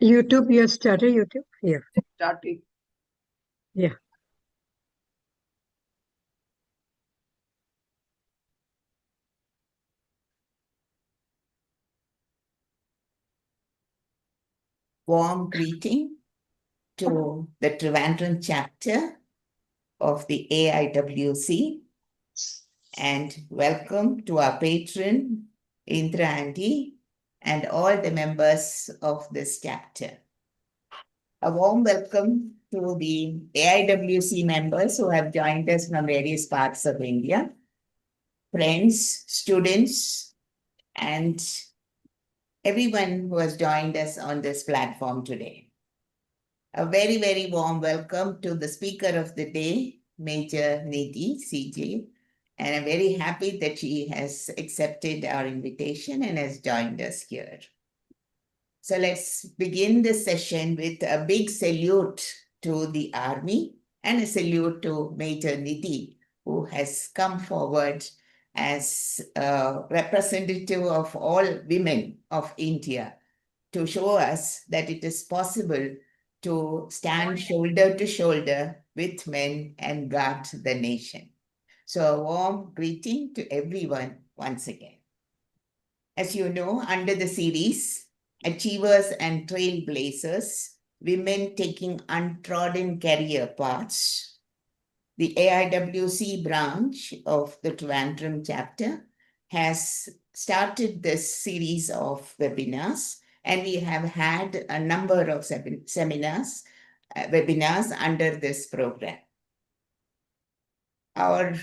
YouTube, you started YouTube here. Starting. Yeah. Warm greeting to the Trivandrum chapter of the AIWC, and welcome to our patron, Indra Aunty, and all the members of this chapter. A warm welcome to the AIWC members who have joined us from various parts of India, friends, students, and everyone who has joined us on this platform today. A very, very warm welcome to the speaker of the day, Major Nithi C J. And I'm very happy that she has accepted our invitation and has joined us here. So let's begin this session with a big salute to the Army and a salute to Major Nithi, who has come forward as a representative of all women of India to show us that it is possible to stand shoulder to shoulder with men and guard the nation. So a warm greeting to everyone once again. As you know, under the series, Achievers and Trailblazers, Women Taking Untrodden Career Paths, the AIWC branch of the Trivandrum chapter has started this series of webinars, and we have had a number of webinars under this program. I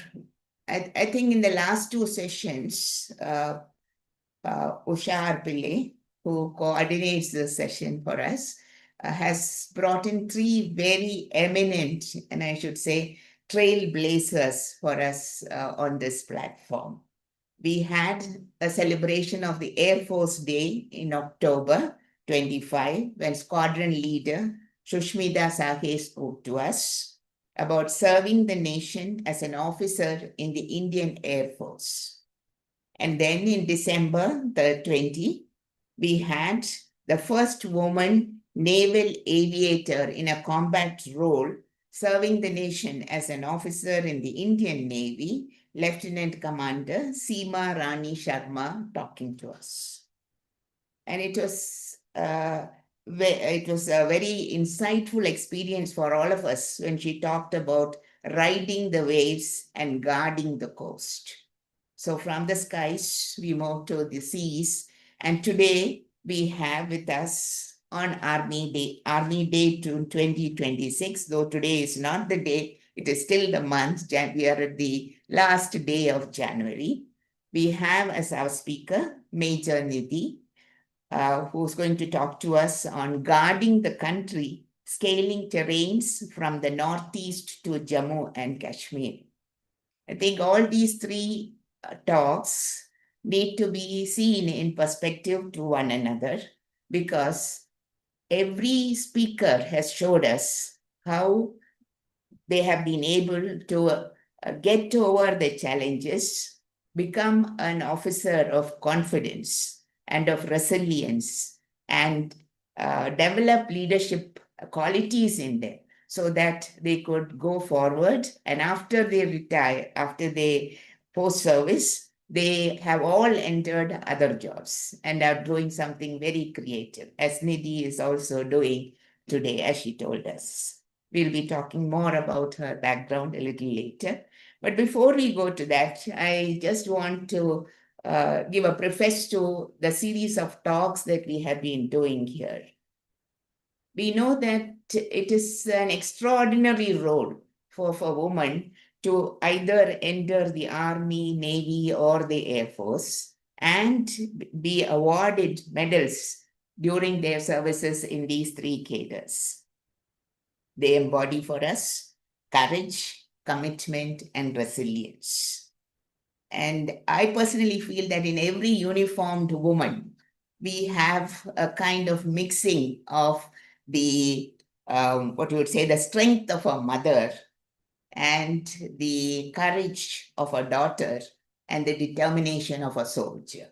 think in the last two sessions, Ushar Pillai, who coordinates the session for us, has brought in three very eminent, and I should say, trailblazers for us on this platform. We had a celebration of the Air Force Day in October 25, when squadron leader Shushmita Sahe spoke to us about serving the nation as an officer in the Indian Air Force. And then in December 20, we had the first woman naval aviator in a combat role serving the nation as an officer in the Indian Navy, Lieutenant Commander Seema Rani Sharma, talking to us. And it was a very insightful experience for all of us when she talked about riding the waves and guarding the coast. So from the skies, we moved to the seas. And today we have with us on Army Day 2026, though today is not the day, it is still the month. We are at the last day of January. We have as our speaker, Major Nithi, who's going to talk to us on guarding the country, scaling terrains from the northeast to Jammu and Kashmir. I think all these three talks need to be seen in perspective to one another, because every speaker has showed us how they have been able to get over the challenges, become an officer of confidence and of resilience, and develop leadership qualities in them so that they could go forward. And after they retire, after they post-service, they have all entered other jobs and are doing something very creative, as Nithi is also doing today, as she told us. We'll be talking more about her background a little later. But before we go to that, I just want to give a preface to the series of talks that we have been doing here. We know that it is an extraordinary role for a woman to either enter the Army, Navy, or the Air Force and be awarded medals during their services in these three cadres. They embody for us courage, commitment, and resilience. And I personally feel that in every uniformed woman, we have a kind of mixing of the, what you would say, the strength of a mother and the courage of a daughter and the determination of a soldier.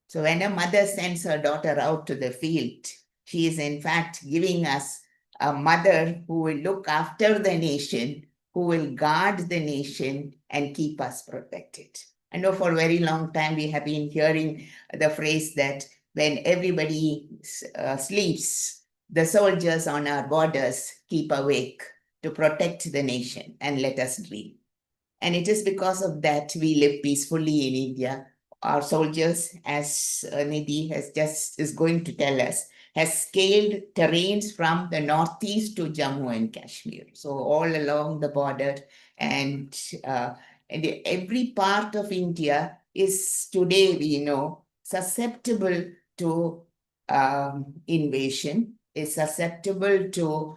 So when a mother sends her daughter out to the field, She is in fact giving us a mother who will look after the nation, who will guard the nation and keep us protected. I know for a very long time we have been hearing the phrase that when everybody sleeps, the soldiers on our borders keep awake to protect the nation and let us dream. And it is because of that we live peacefully in India. Our soldiers, as Nidhi is going to tell us, has scaled terrains from the northeast to Jammu and Kashmir. So all along the border, and every part of India is today, we know, susceptible to invasion, is susceptible to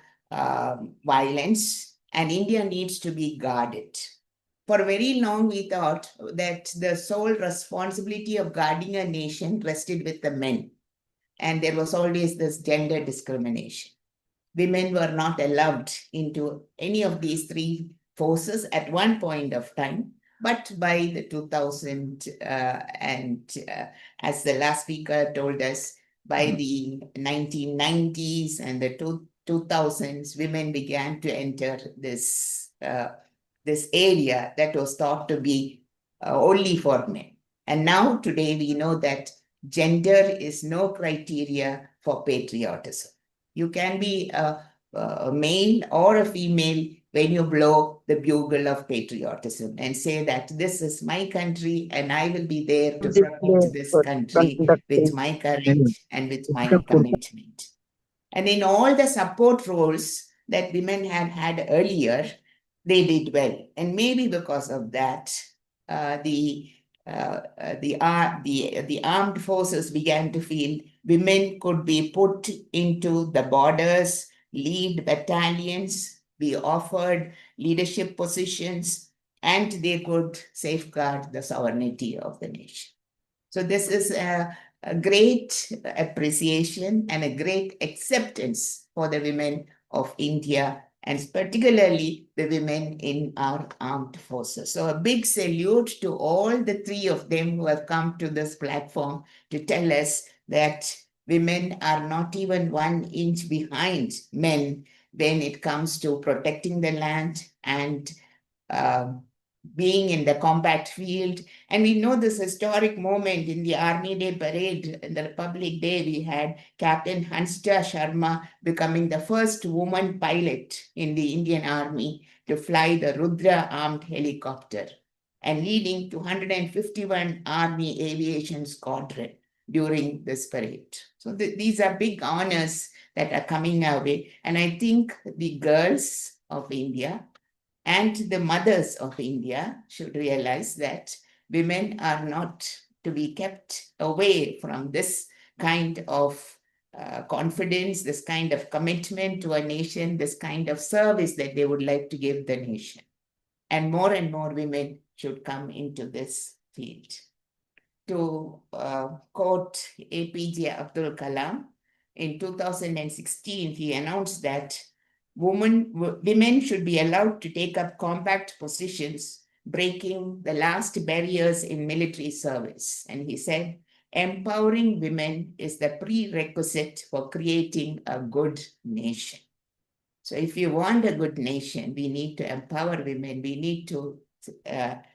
violence, and India needs to be guarded. For very long, we thought that the sole responsibility of guarding a nation rested with the men. And there was always this gender discrimination. Women were not allowed into any of these three forces at one point of time. But by the 2000, as the last speaker told us, by the 1990s and the 2000s, women began to enter this area that was thought to be only for men. And now today we know that gender is no criteria for patriotism. You can be a male or a female when you blow the bugle of patriotism and say that this is my country and I will be there to protect this country with my courage and with my commitment. And in all the support roles that women have had earlier, they did well. And maybe because of that, the armed forces began to feel women could be put into the borders, lead battalions, be offered leadership positions, and they could safeguard the sovereignty of the nation. So this is a great appreciation and a great acceptance for the women of India, and particularly the women in our armed forces. So a big salute to all the three of them who have come to this platform to tell us that women are not even 1 inch behind men when it comes to protecting the land and being in the combat field. And we know this historic moment in the Army Day parade, in the Republic Day, we had Captain Hansita Sharma becoming the first woman pilot in the Indian Army to fly the Rudra armed helicopter and leading 251 Army Aviation Squadron during this parade. So these are big honors that are coming our way. And I think the girls of India and the mothers of India should realize that women are not to be kept away from this kind of confidence, this kind of commitment to a nation, this kind of service that they would like to give the nation. And more women should come into this field. To quote APJ Abdul Kalam, in 2016, he announced that women should be allowed to take up combat positions, breaking the last barriers in military service. And he said, empowering women is the prerequisite for creating a good nation. So if you want a good nation, we need to empower women. We need to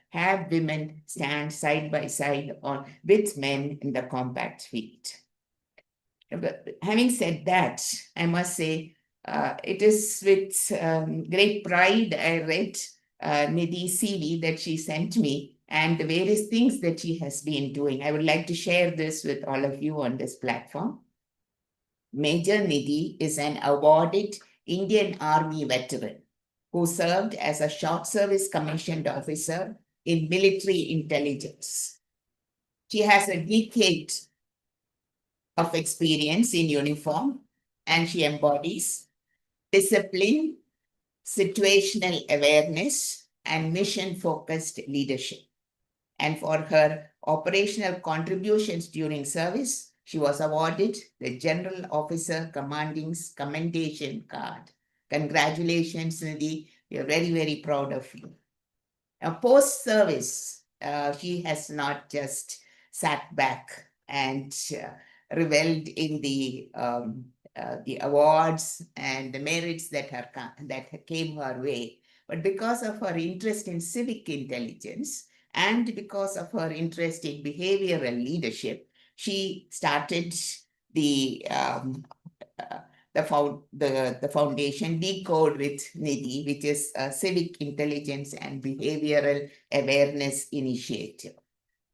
have women stand side by side with men in the combat field. But having said that, I must say, it is with great pride I read Nithi C J that she sent me and the various things that she has been doing. I would like to share this with all of you on this platform. Major Nithi is an awarded Indian Army veteran who served as a short service commissioned officer in military intelligence. She has a decade of experience in uniform and she embodies discipline, situational awareness, and mission-focused leadership. And for her operational contributions during service, she was awarded the General Officer Commanding's Commendation Card. Congratulations, Nidhi. We are very proud of you. Now, post-service, she has not just sat back and reveled in the the awards and the merits that came her way, but because of her interest in civic intelligence and because of her interest in behavioral leadership, she started the the foundation Decode with Nithi, which is a civic intelligence and behavioral awareness initiative.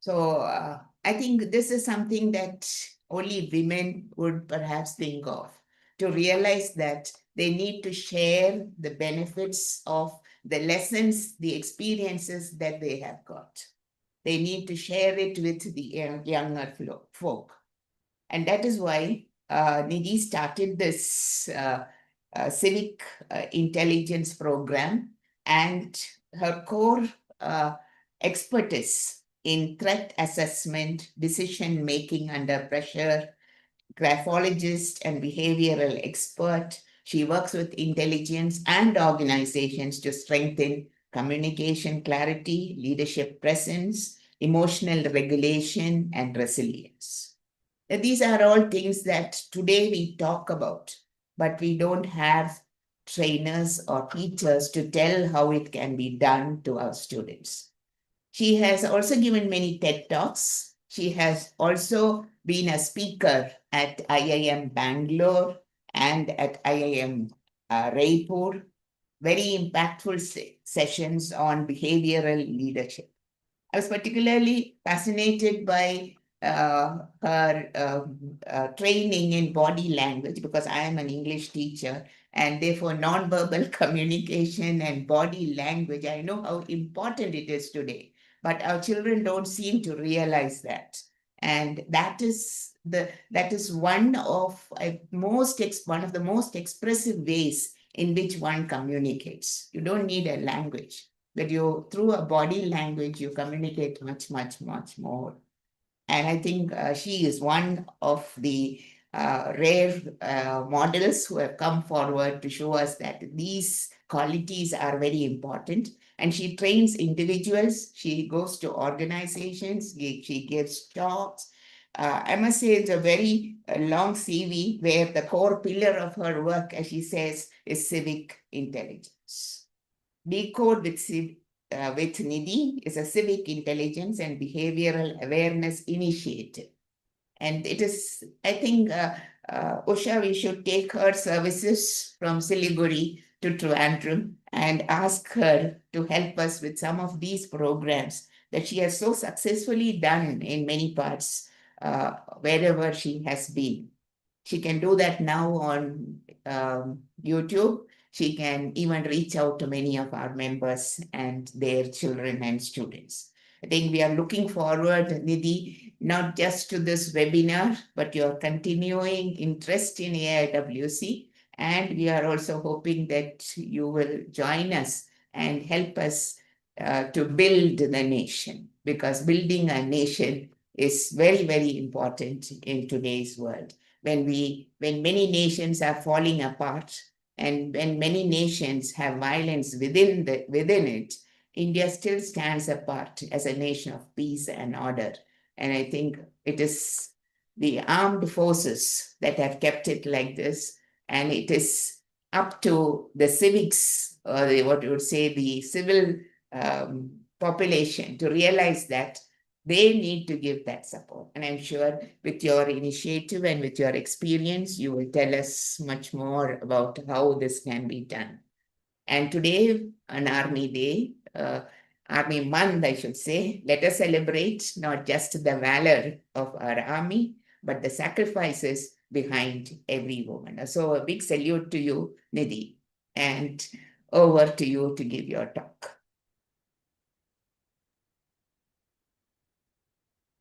So I think this is something that only women would perhaps think of, to realize that they need to share the benefits of the lessons, the experiences that they have got. They need to share it with the younger folk. And that is why Nidhi started this civic intelligence program, and her core expertise in threat assessment, decision making under pressure, graphologist and behavioral expert. She works with intelligence and organizations to strengthen communication clarity, leadership presence, emotional regulation, and resilience. These are all things that today we talk about, but we don't have trainers or teachers to tell how it can be done to our students. She has also given many TED Talks. She has also been a speaker at IIM Bangalore and at IIM Raipur. Very impactful sessions on behavioral leadership. I was particularly fascinated by her training in body language, because I am an English teacher, and therefore non-verbal communication and body language, I know how important it is today, but our children don't seem to realize that. And that is one of the most expressive ways in which one communicates. You don't need a language, but through a body language, you communicate much, much, much more. And I think she is one of the rare models who have come forward to show us that these qualities are very important. And she trains individuals. She goes to organizations. She gives talks. I must say it's a very long CV where the core pillar of her work, as she says, is civic intelligence. Decode with Nidhi is a civic intelligence and behavioral awareness initiative. And it is, I think, Usha, we should take her services from Siliguri to Trivandrum and ask her to help us with some of these programs that she has so successfully done in many parts, wherever she has been. She can do that now on YouTube. She can even reach out to many of our members and their children and students. I think we are looking forward, Nidhi, not just to this webinar, but your continuing interest in AIWC. And we are also hoping that you will join us and help us to build the nation, because building a nation is very, very important in today's world. When many nations are falling apart, and when many nations have violence within it, India still stands apart as a nation of peace and order. And I think it is the armed forces that have kept it like this. And it is up to the civics, or what you would say, the civil population, to realize that they need to give that support. And I'm sure with your initiative and with your experience, you will tell us much more about how this can be done. And today, on Army Day, Army Month, I should say, let us celebrate not just the valor of our army, but the sacrifices behind every woman. So a big salute to you, Nidhi, and over to you to give your talk.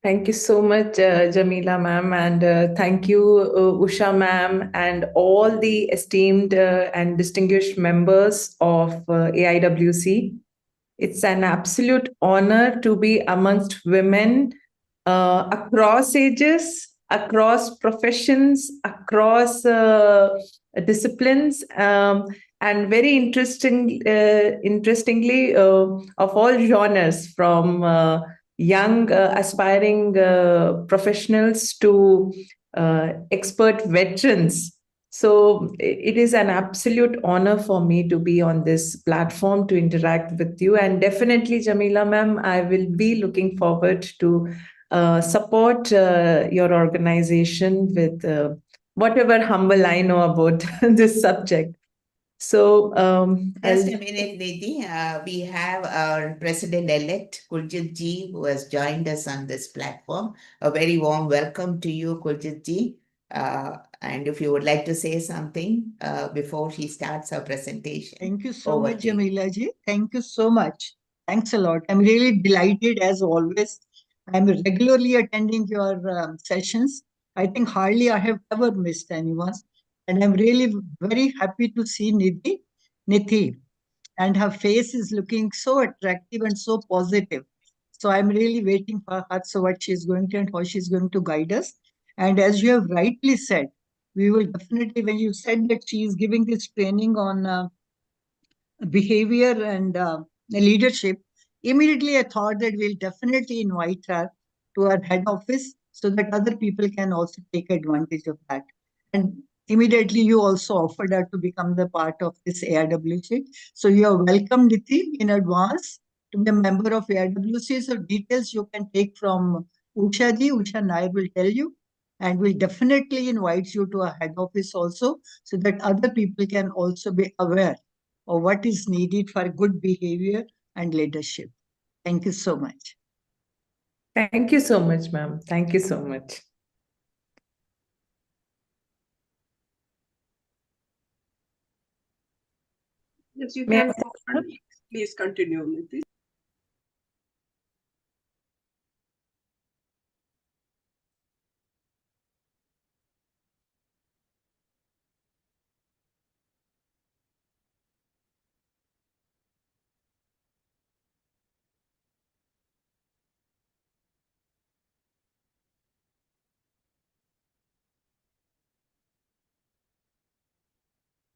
Thank you so much, Jamila ma'am, and thank you, Usha ma'am, and all the esteemed and distinguished members of AIWC. It's an absolute honor to be amongst women across ages, across professions, across disciplines, and very interestingly, of all genres, from young aspiring professionals to expert veterans So it is an absolute honor for me to be on this platform to interact with you. And definitely, Jamila ma'am, I will be looking forward to support your organization with whatever humble I know about this subject. So Just a minute, Nithi. We have our President-elect, Kuljit Ji, who has joined us on this platform. A very warm welcome to you, Kuljit Ji. And if you would like to say something before she starts her presentation. Thank you so Over much, to you. Jamila ji. Thank you so much. Thanks a lot. I'm really delighted as always. I'm regularly attending your sessions. I think hardly I have ever missed anyone. And I'm really very happy to see Nithi. And her face is looking so attractive and so positive. So I'm really waiting for her, so what she's going to and how she's going to guide us. And as you have rightly said, we will definitely, when you said that she is giving this training on behavior and leadership, immediately I thought that we'll definitely invite her to our head office so that other people can also take advantage of that. And immediately you also offered her to become the part of this AIWC. So you are welcome, Nithi, in advance to be a member of AIWC. So details you can take from Usha ji. Usha Nair will tell you. And we'll definitely invite you to our head office also so that other people can also be aware or what is needed for good behavior and leadership. Thank you so much. Thank you so much, ma'am. Thank you so much. Yes, you May can. I- Please continue, Nithi.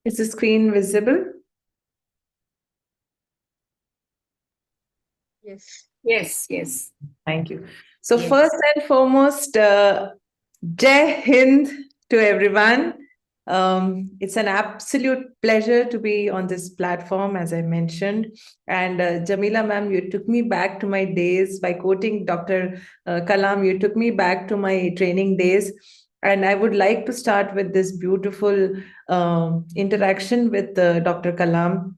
Is the screen visible? Yes. Yes, yes. Thank you. So Yes. first and foremost, Jai Hind to everyone. It's an absolute pleasure to be on this platform, as I mentioned. And Jamila ma'am, you took me back to my days by quoting Dr. Kalam. You took me back to my training days. And I would like to start with this beautiful interaction with Dr. Kalam.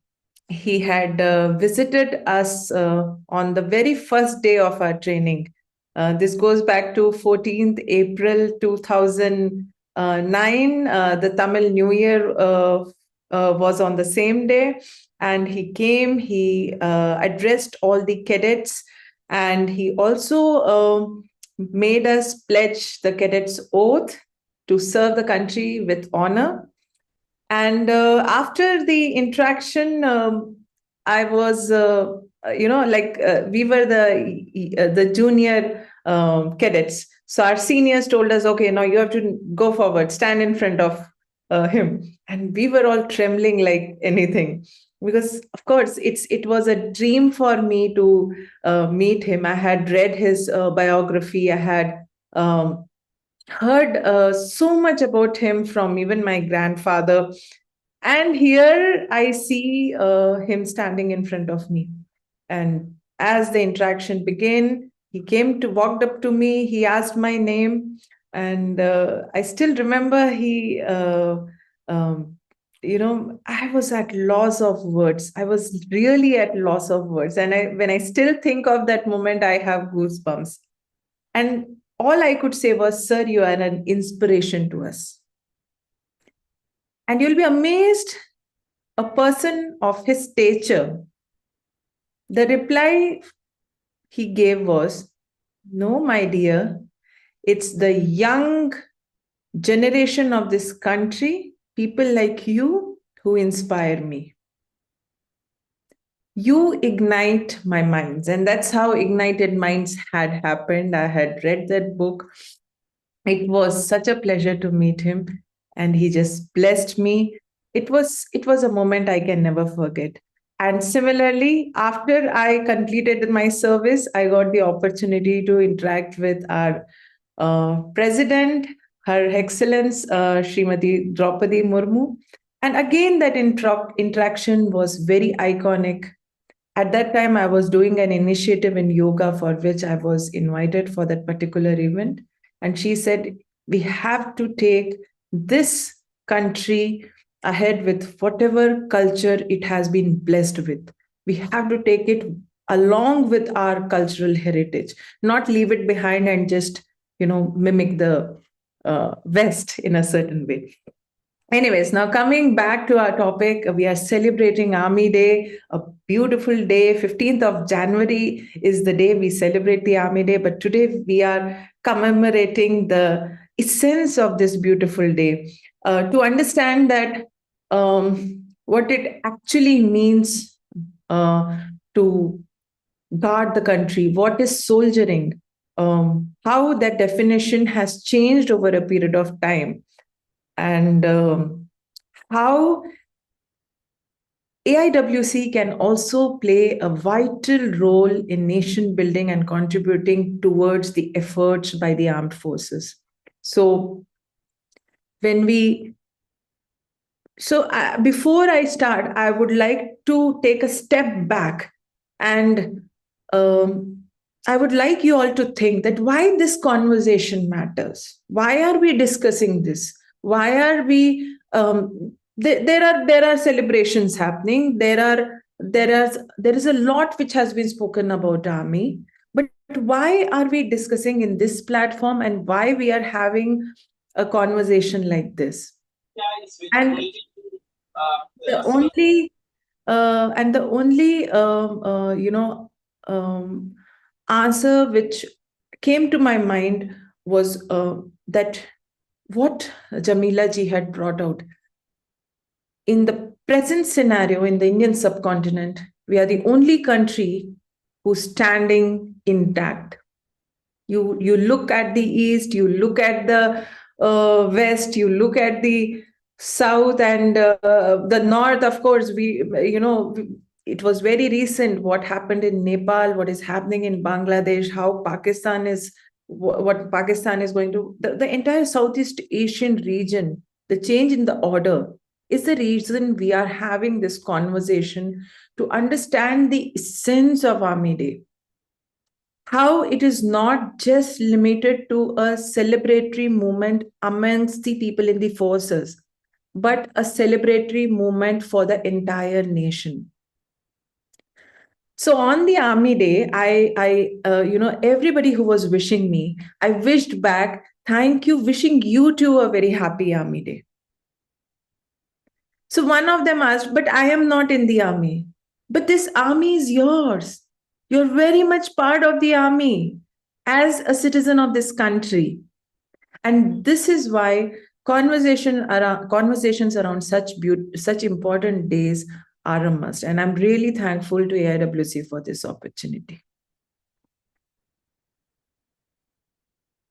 He had visited us on the very first day of our training. This goes back to 14th April 2009. The Tamil New Year was on the same day. And he came, he addressed all the cadets, and he also made us pledge the cadets' oath to serve the country with honor. And after the interaction, I was, we were the junior cadets. So our seniors told us, okay, now you have to go forward, stand in front of him. And we were all trembling like anything. Because of course it was a dream for me to meet him. I had read his biography. I had heard so much about him from even my grandfather. And here I see him standing in front of me. And as the interaction began, he walked up to me, he asked my name. And I still remember I was at loss of words. I was really at loss of words. And when I still think of that moment, I have goosebumps. And all I could say was, sir, you are an inspiration to us. And you'll be amazed, a person of his stature, the reply he gave was, no, my dear, it's the young generation of this country, people like you, who inspire me. You ignite my minds. And that's how Ignited Minds had happened. I had read that book. It was such a pleasure to meet him, and he just blessed me. It was a moment I can never forget. And similarly, after I completed my service, I got the opportunity to interact with our president, Her Excellence Srimati Draupadi Murmu. And again, that interaction was very iconic. At that time, I was doing an initiative in yoga for which I was invited for that particular event. And she said, we have to take this country ahead with whatever culture it has been blessed with. We have to take it along with our cultural heritage, not leave it behind and just, mimic the West in a certain way. Anyways, now coming back to our topic, we are celebrating Army Day, a beautiful day. 15th of January is the day we celebrate the Army Day, but today we are commemorating the essence of this beautiful day. To understand that what it actually means to guard the country, what is soldiering, how that definition has changed over a period of time, and how AIWC can also play a vital role in nation building and contributing towards the efforts by the armed forces. So, before I start, I would like to take a step back, and I would like you all to think that why this conversation matters. Why are we discussing this? Why are we? There are celebrations happening. There is a lot which has been spoken about Army. But why are we discussing in this platform, and why we are having a conversation like this? And the only answer which came to my mind was that what Jamila ji had brought out. In the present scenario in the Indian subcontinent, we are the only country who's standing intact. You look at the east, you look at the west, you look at the south and the north. Of course, it was very recent what happened in Nepal, what is happening in Bangladesh, how Pakistan is, what Pakistan is going to, the entire Southeast Asian region, the change in the order is the reason we are having this conversation to understand the essence of Army Day. How it is not just limited to a celebratory movement amongst the people in the forces, but a celebratory movement for the entire nation. So on the Army Day, everybody who was wishing me, I wished back, thank you, wishing you too a very happy Army Day. So one of them asked, but I am not in the army. But this army is yours. You're very much part of the army as a citizen of this country. And this is why conversations around such important days are a must. And I'm really thankful to AIWC for this opportunity.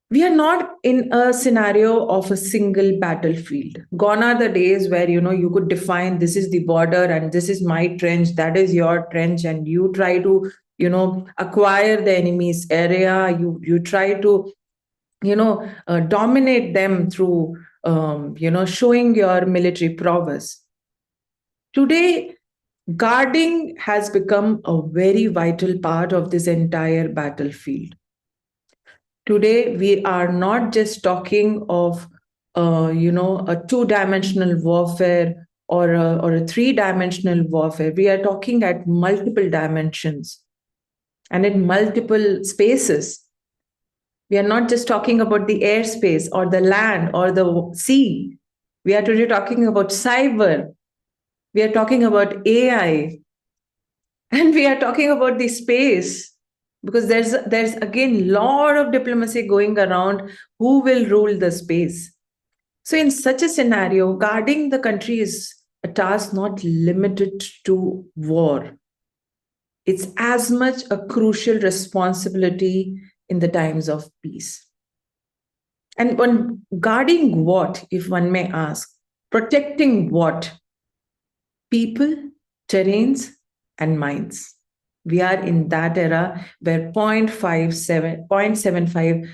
We are not in a scenario of a single battlefield. Gone are the days where, you could define this is the border and this is my trench, that is your trench, and you try to, acquire the enemy's area. You try to, dominate them through, showing your military prowess. Today, guarding has become a very vital part of this entire battlefield. Today, we are not just talking of, a two-dimensional warfare or a three-dimensional warfare. We are talking at multiple dimensions and in multiple spaces. We are not just talking about the airspace or the land or the sea. We are today talking about cyber. We are talking about AI. And we are talking about the space. Because there's again a lot of diplomacy going around who will rule the space. So in such a scenario, guarding the country is a task not limited to war. It's as much a crucial responsibility in the times of peace. And when guarding what, if one may ask, protecting what? People, terrains, and minds. We are in that era where 0.75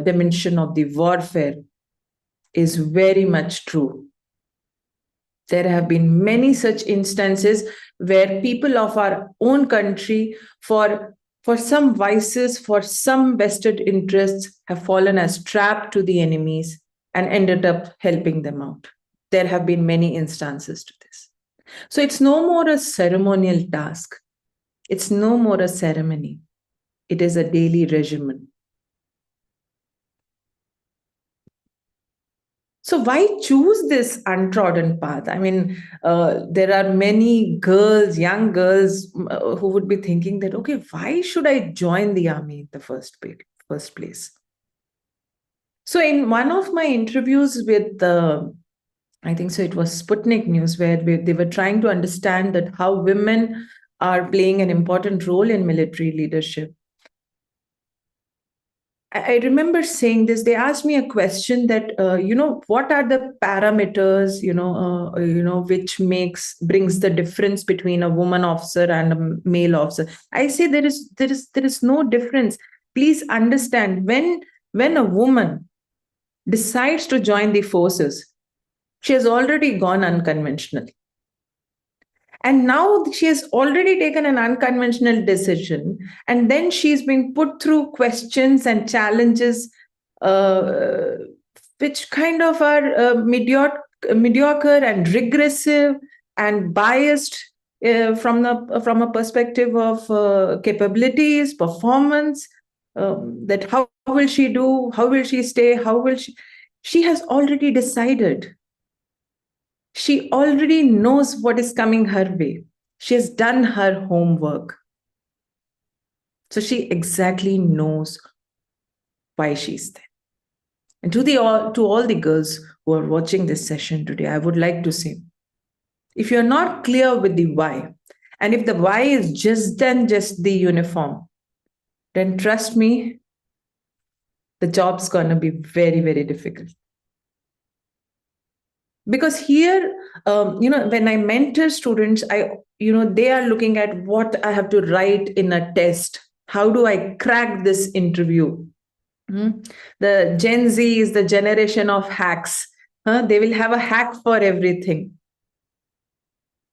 dimension of the warfare is very much true. There have been many such instances where people of our own country, for some vices, for some vested interests, have fallen as trapped to the enemies and ended up helping them out. There have been many instances to this. So it's no more a ceremonial task. It's no more a ceremony. It is a daily regimen. So why choose this untrodden path? I mean, there are many girls, young girls, who would be thinking that, okay, why should I join the army in the first place? So in one of my interviews with I think so it was Sputnik News, where they were trying to understand that how women are playing an important role in military leadership. I remember saying this. They asked me a question that, what are the parameters, which brings the difference between a woman officer and a male officer. I say there is no difference. Please understand, when a woman decides to join the forces, she has already gone unconventional. And now she has already taken an unconventional decision, and then she's been put through questions and challenges, which kind of are mediocre and regressive and biased from a perspective of capabilities, performance. That how will she do? How will she stay? How will she? She has already decided. She already knows what is coming her way. She has done her homework. So she exactly knows why she's there. And to all the girls who are watching this session today, I would like to say, if you're not clear with the why, and if the why is just the uniform, then trust me, the job's going to be very, very difficult. Because here, when I mentor students, they are looking at what I have to write in a test. How do I crack this interview? The Gen Z is the generation of hacks. They will have a hack for everything.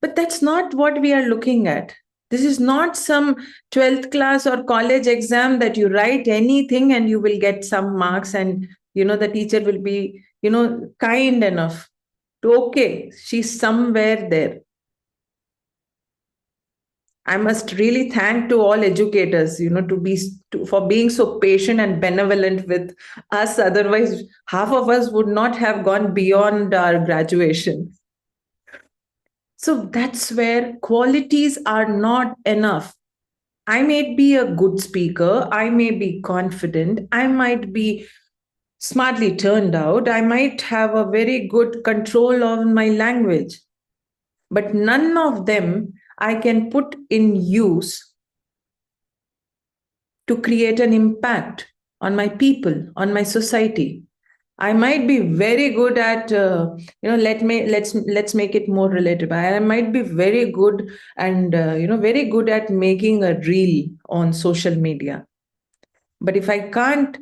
But that's not what we are looking at. This is not some 12th class or college exam that you write anything and you will get some marks, and the teacher will be kind enough. Okay, she's somewhere there. I must really thank to all educators, for being so patient and benevolent with us. Otherwise, half of us would not have gone beyond our graduation. So that's where qualities are not enough. I may be a good speaker. I may be confident. I might be smartly turned out. I might have a very good control on my language, but none of them I can put in use to create an impact on my people, on my society. I might be very good at, let's make it more relatable. I might be very good and, very good at making a reel on social media. But if I can't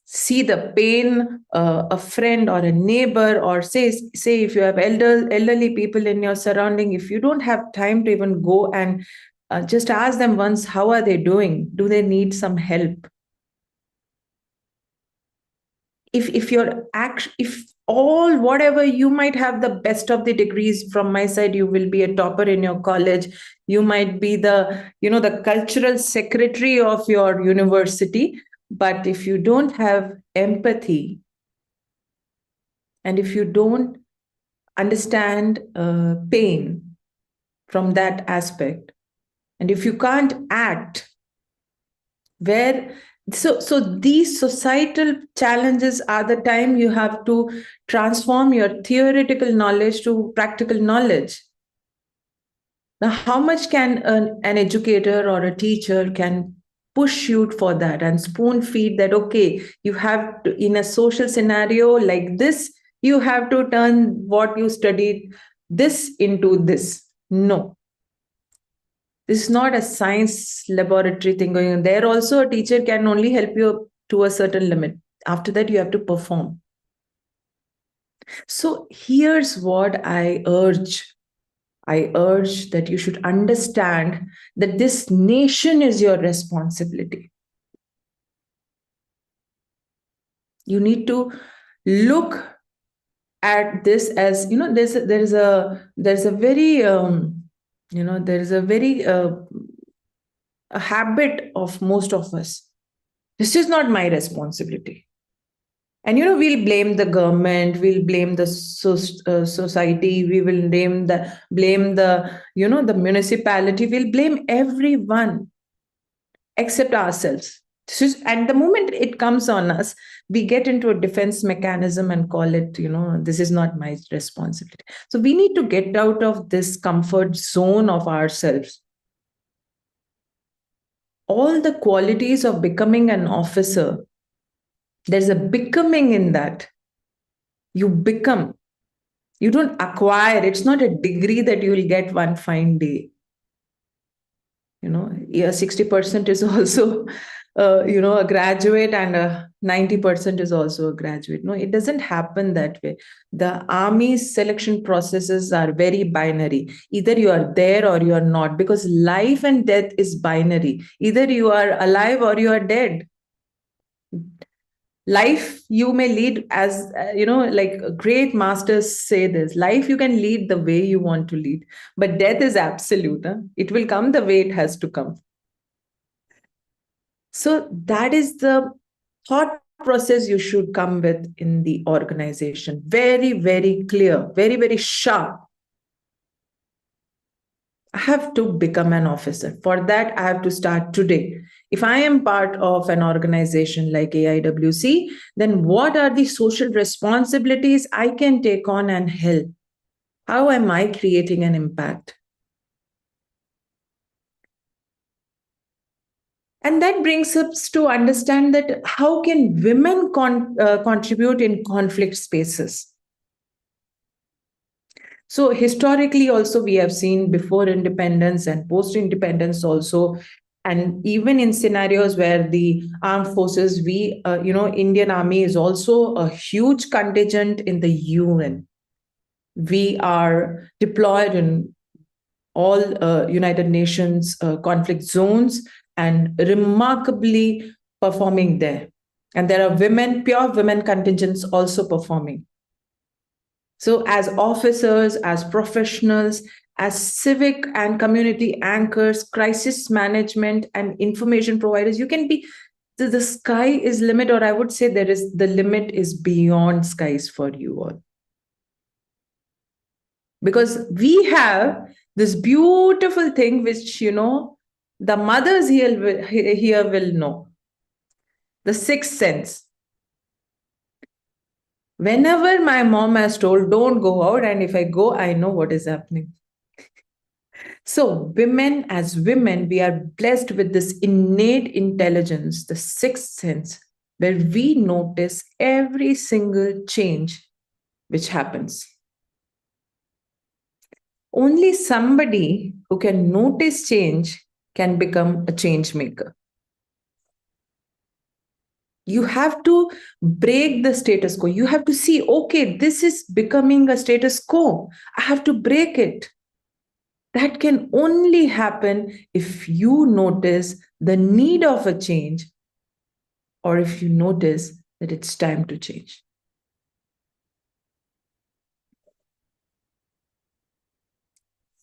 see the pain a friend or a neighbor, or say if you have elderly people in your surrounding, if you don't have time to even go and just ask them once, how are they doing? Do they need some help? If whatever, you might have the best of the degrees from my side, you will be a topper in your college, you might be the cultural secretary of your university, but if you don't have empathy, and if you don't understand pain from that aspect, and if you can't act, so these societal challenges are the time you have to transform your theoretical knowledge to practical knowledge. Now, how much can an educator or a teacher can push you for that and spoon feed that, okay, you have to, in a social scenario like this, you have to turn what you studied this into this? No. This is not a science laboratory thing going on. There also, a teacher can only help you to a certain limit. After that, you have to perform. So here's what I urge. I urge that you should understand that this nation is your responsibility. You need to look at this as, there's a very a habit of most of us. This is not my responsibility. And we'll blame the government, we'll blame the society, we will blame the the municipality, we'll blame everyone except ourselves. And the moment it comes on us, we get into a defense mechanism and call it, this is not my responsibility. So we need to get out of this comfort zone of ourselves. All the qualities of becoming an officer, there's a becoming in that. You become. You don't acquire. It's not a degree that you will get one fine day. 60% is also, a graduate, and 90% is also a graduate. No, it doesn't happen that way. The army's selection processes are very binary. Either you are there or you are not, because life and death is binary. Either you are alive or you are dead. Life you may lead as, like great masters say this, life you can lead the way you want to lead, but death is absolute. It will come the way it has to come. So that is the thought process you should come with in the organization. Very, very clear, very, very sharp. I have to become an officer. For that, I have to start today. If I am part of an organization like AIWC, then what are the social responsibilities I can take on and help? How am I creating an impact? And that brings us to understand that how can women contribute in conflict spaces? So historically also, we have seen before independence and post-independence also, and even in scenarios where the armed forces, Indian Army is also a huge contingent in the UN. We are deployed in all United Nations conflict zones and remarkably performing there. And there are pure women contingents also performing. So as officers, as professionals, as civic and community anchors, crisis management and information providers, you can be, the sky is limit, or I would say the limit is beyond skies for you all. Because we have this beautiful thing which, the mothers here will know. The sixth sense. Whenever my mom has told, don't go out, and if I go, I know what is happening. So as women, we are blessed with this innate intelligence, the sixth sense, where we notice every single change which happens. Only somebody who can notice change can become a change maker. You have to break the status quo. You have to see, okay, this is becoming a status quo. I have to break it. That can only happen if you notice the need of a change, or if you notice that it's time to change.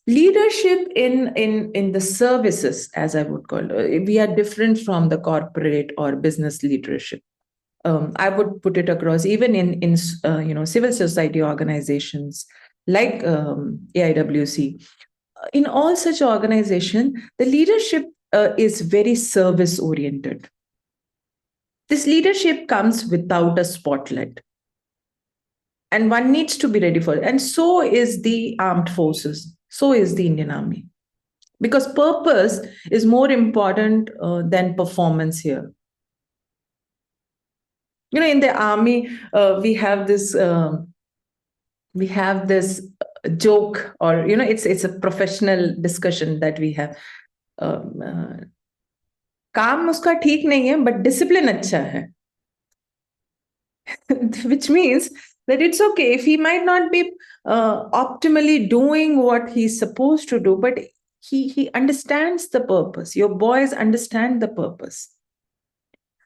Leadership in the services, as I would call it, we are different from the corporate or business leadership. I would put it across even in civil society organizations like AIWC. In all such organizations, the leadership is very service oriented. This leadership comes without a spotlight. And one needs to be ready for it. And so is the armed forces. So is the Indian Army. Because purpose is more important than performance here. In the army, we have this joke, or it's a professional discussion that we have. काम उसका ठीक नहीं है, but discipline अच्छा है. Which means that it's okay if he might not be optimally doing what he's supposed to do, but he understands the purpose. Your boys understand the purpose.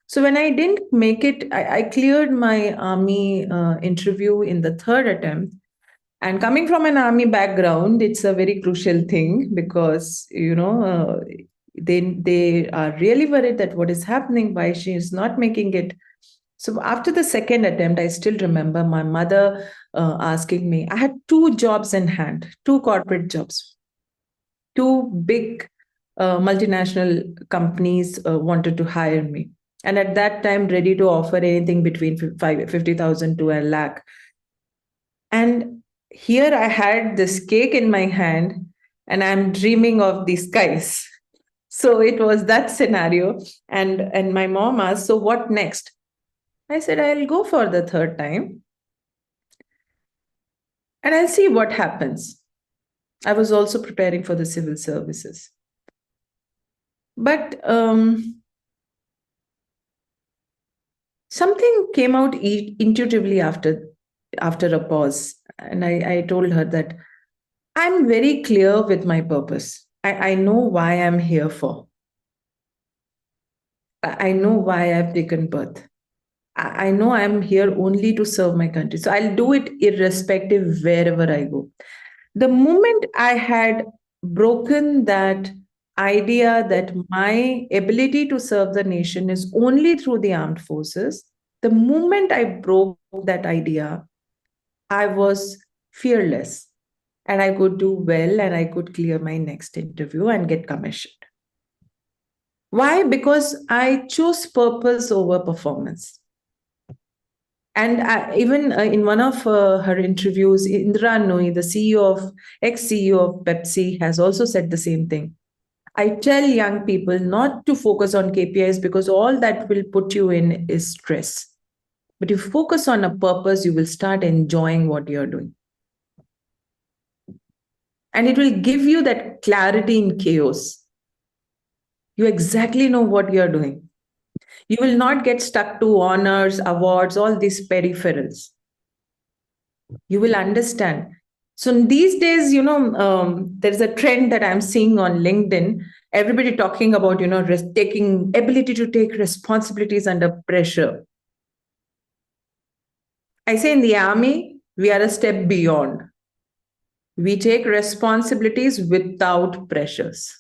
So when I didn't make it, I cleared my army interview in the third attempt. And coming from an army background, it's a very crucial thing because, they are really worried that what is happening, why she is not making it. So after the second attempt, I still remember my mother asking me, I had 2 jobs in hand, 2 corporate jobs. 2 big multinational companies wanted to hire me. And at that time, ready to offer anything between 50,000 to a lakh. And here I had this cake in my hand and I'm dreaming of the skies. So it was that scenario. And my mom asked, so what next? I said, I'll go for the third time and I'll see what happens. I was also preparing for the civil services. But something came out intuitively after a pause. And I told her that I'm very clear with my purpose. I know why I'm here for. I know why I've taken birth. I know I'm here only to serve my country. So I'll do it irrespective wherever I go. The moment I had broken that idea that my ability to serve the nation is only through the armed forces, the moment I broke that idea, I was fearless and I could do well and I could clear my next interview and get commissioned. Why? Because I chose purpose over performance. And even in one of her interviews, Indra Nooyi, the ex-CEO of Pepsi, has also said the same thing. I tell young people not to focus on KPIs because all that will put you in is stress. But if you focus on a purpose, you will start enjoying what you're doing. And it will give you that clarity in chaos. You exactly know what you're doing. You will not get stuck to honors, awards, all these peripherals. You will understand. So these days, there's a trend that I'm seeing on LinkedIn. Everybody talking about, taking ability to take responsibilities under pressure. I say in the army, we are a step beyond. We take responsibilities without pressures.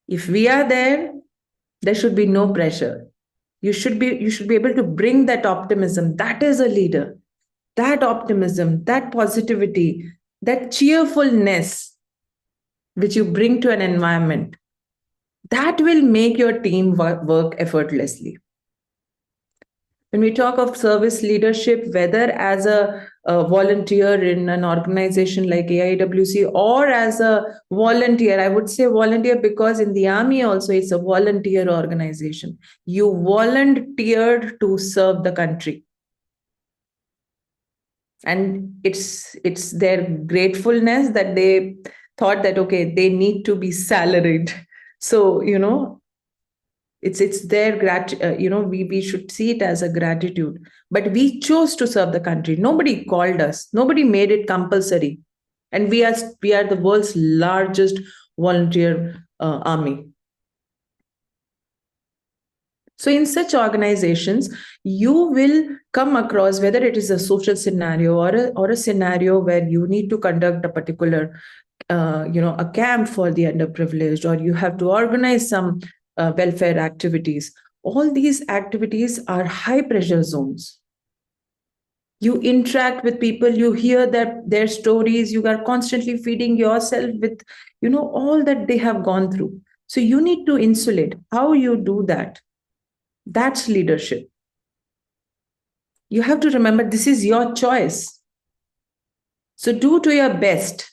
If we are there, there should be no pressure. You should be able to bring that optimism. That is a leader. That optimism, that positivity, that cheerfulness which you bring to an environment, that will make your team work effortlessly. When we talk of service leadership, whether as a volunteer in an organization like AIWC or as a volunteer, I would say volunteer because in the army also it's a volunteer organization. You volunteered to serve the country. And it's their gratefulness that they thought that, okay, they need to be salaried. So, it's their we should see it as a gratitude. But we chose to serve the country. Nobody called us. Nobody made it compulsory. And we are the world's largest volunteer army. So in such organizations, you will come across whether it is a social scenario or a scenario where you need to conduct a particular, a camp for the underprivileged, or you have to organize some welfare activities. All these activities are high pressure zones. You interact with people, you hear their stories, you are constantly feeding yourself with, all that they have gone through. So you need to insulate. How you do that? That's leadership. You have to remember this is your choice. So do to your best.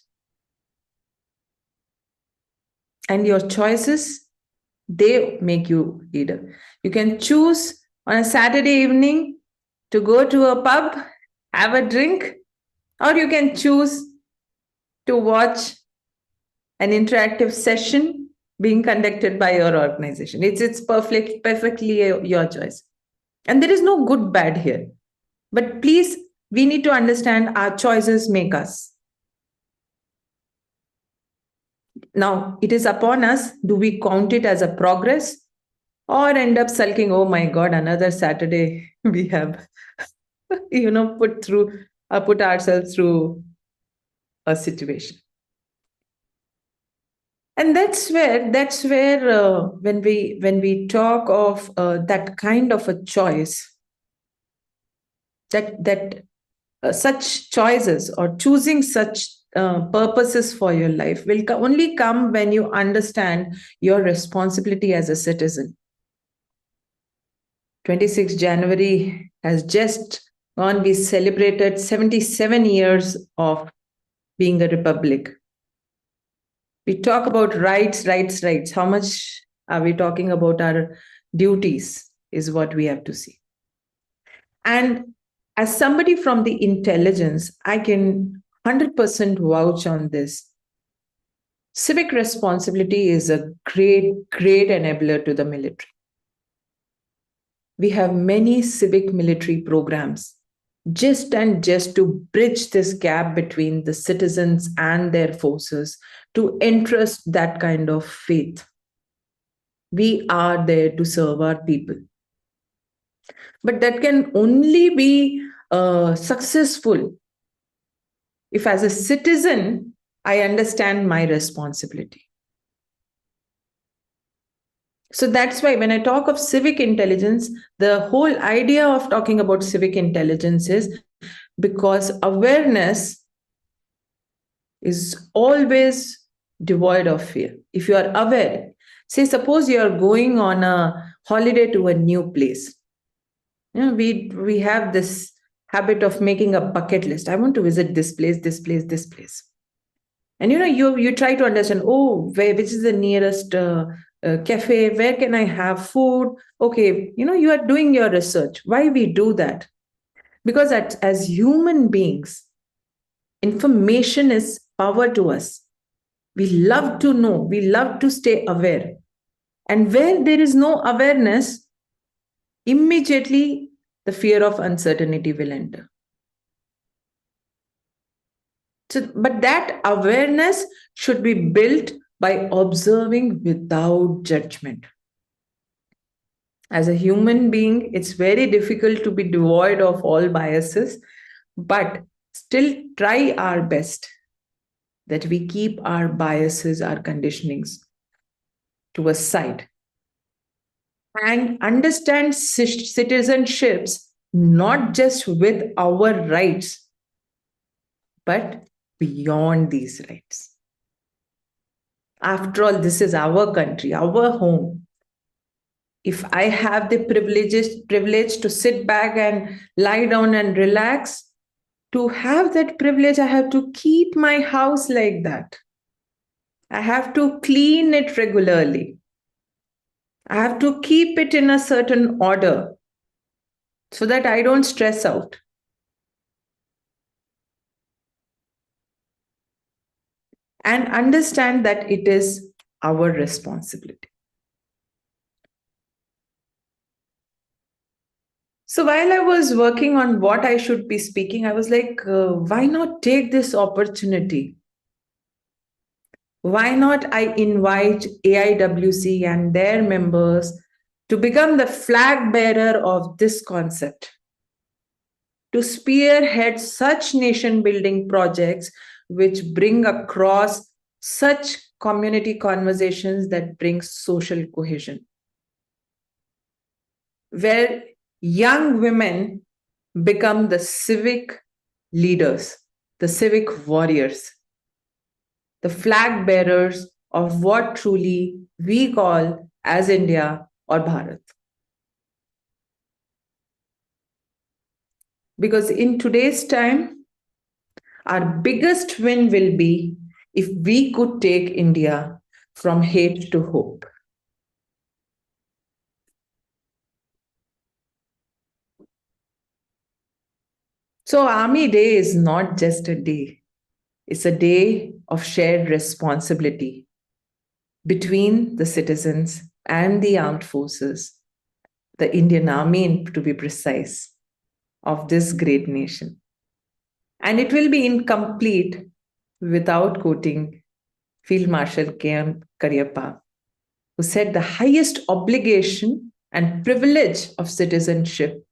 And your choices, they make you leader. You can choose on a Saturday evening to go to a pub, have a drink, or you can choose to watch an interactive session being conducted by your organization. It's perfectly your choice. And there is no good, bad here. But please, we need to understand our choices make us. Now, it is upon us. Do we count it as a progress or end up sulking? Oh my God, another Saturday we have, put ourselves through a situation. And that's where when we talk of that kind of a choice, that such choices or choosing such purposes for your life will only come when you understand your responsibility as a citizen. 26 January has just gone. We celebrated 77 years of being a republic. We talk about rights. How much are we talking about our duties is what we have to see. And as somebody from the intelligence, I can 100% vouch on this. Civic responsibility is a great enabler to the military. We have many civic military programs just to bridge this gap between the citizens and their forces, to entrust that kind of faith. We are there to serve our people. But that can only be successful if, as a citizen, I understand my responsibility. So that's why when I talk of civic intelligence, the whole idea of talking about civic intelligence is because awareness is always devoid of fear. If you are aware, say, suppose you are going on a holiday to a new place. We have this habit of making a bucket list. I want to visit this place, this place, this place. And you try to understand, which is the nearest cafe, where can I have food? Okay, you are doing your research. Why we do that? Because as human beings, information is power to us. We love to know, we love to stay aware. And where there is no awareness, immediately the fear of uncertainty will enter. So, but that awareness should be built by observing without judgment. As a human being, it's very difficult to be devoid of all biases, but still try our best that we keep our biases, our conditionings to a side and understand citizenships not just with our rights, but beyond these rights. After all, this is our country, our home. If I have the privilege to sit back and lie down and relax, to have that privilege, I have to keep my house like that. I have to clean it regularly. I have to keep it in a certain order so that I don't stress out. And understand that it is our responsibility. So while I was working on what I should be speaking, I was like, why not take this opportunity? Why not I invite AIWC and their members to become the flag bearer of this concept, to spearhead such nation building projects which bring across such community conversations that bring social cohesion, where young women become the civic leaders, the civic warriors, the flag bearers of what truly we call as India or Bharat. Because in today's time, our biggest win will be if we could take India from hate to hope. So Army Day is not just a day. It's a day of shared responsibility between the citizens and the armed forces, the Indian Army to be precise. of this great nation. And it will be incomplete without quoting Field Marshal K.M. Cariappa, who said the highest obligation and privilege of citizenship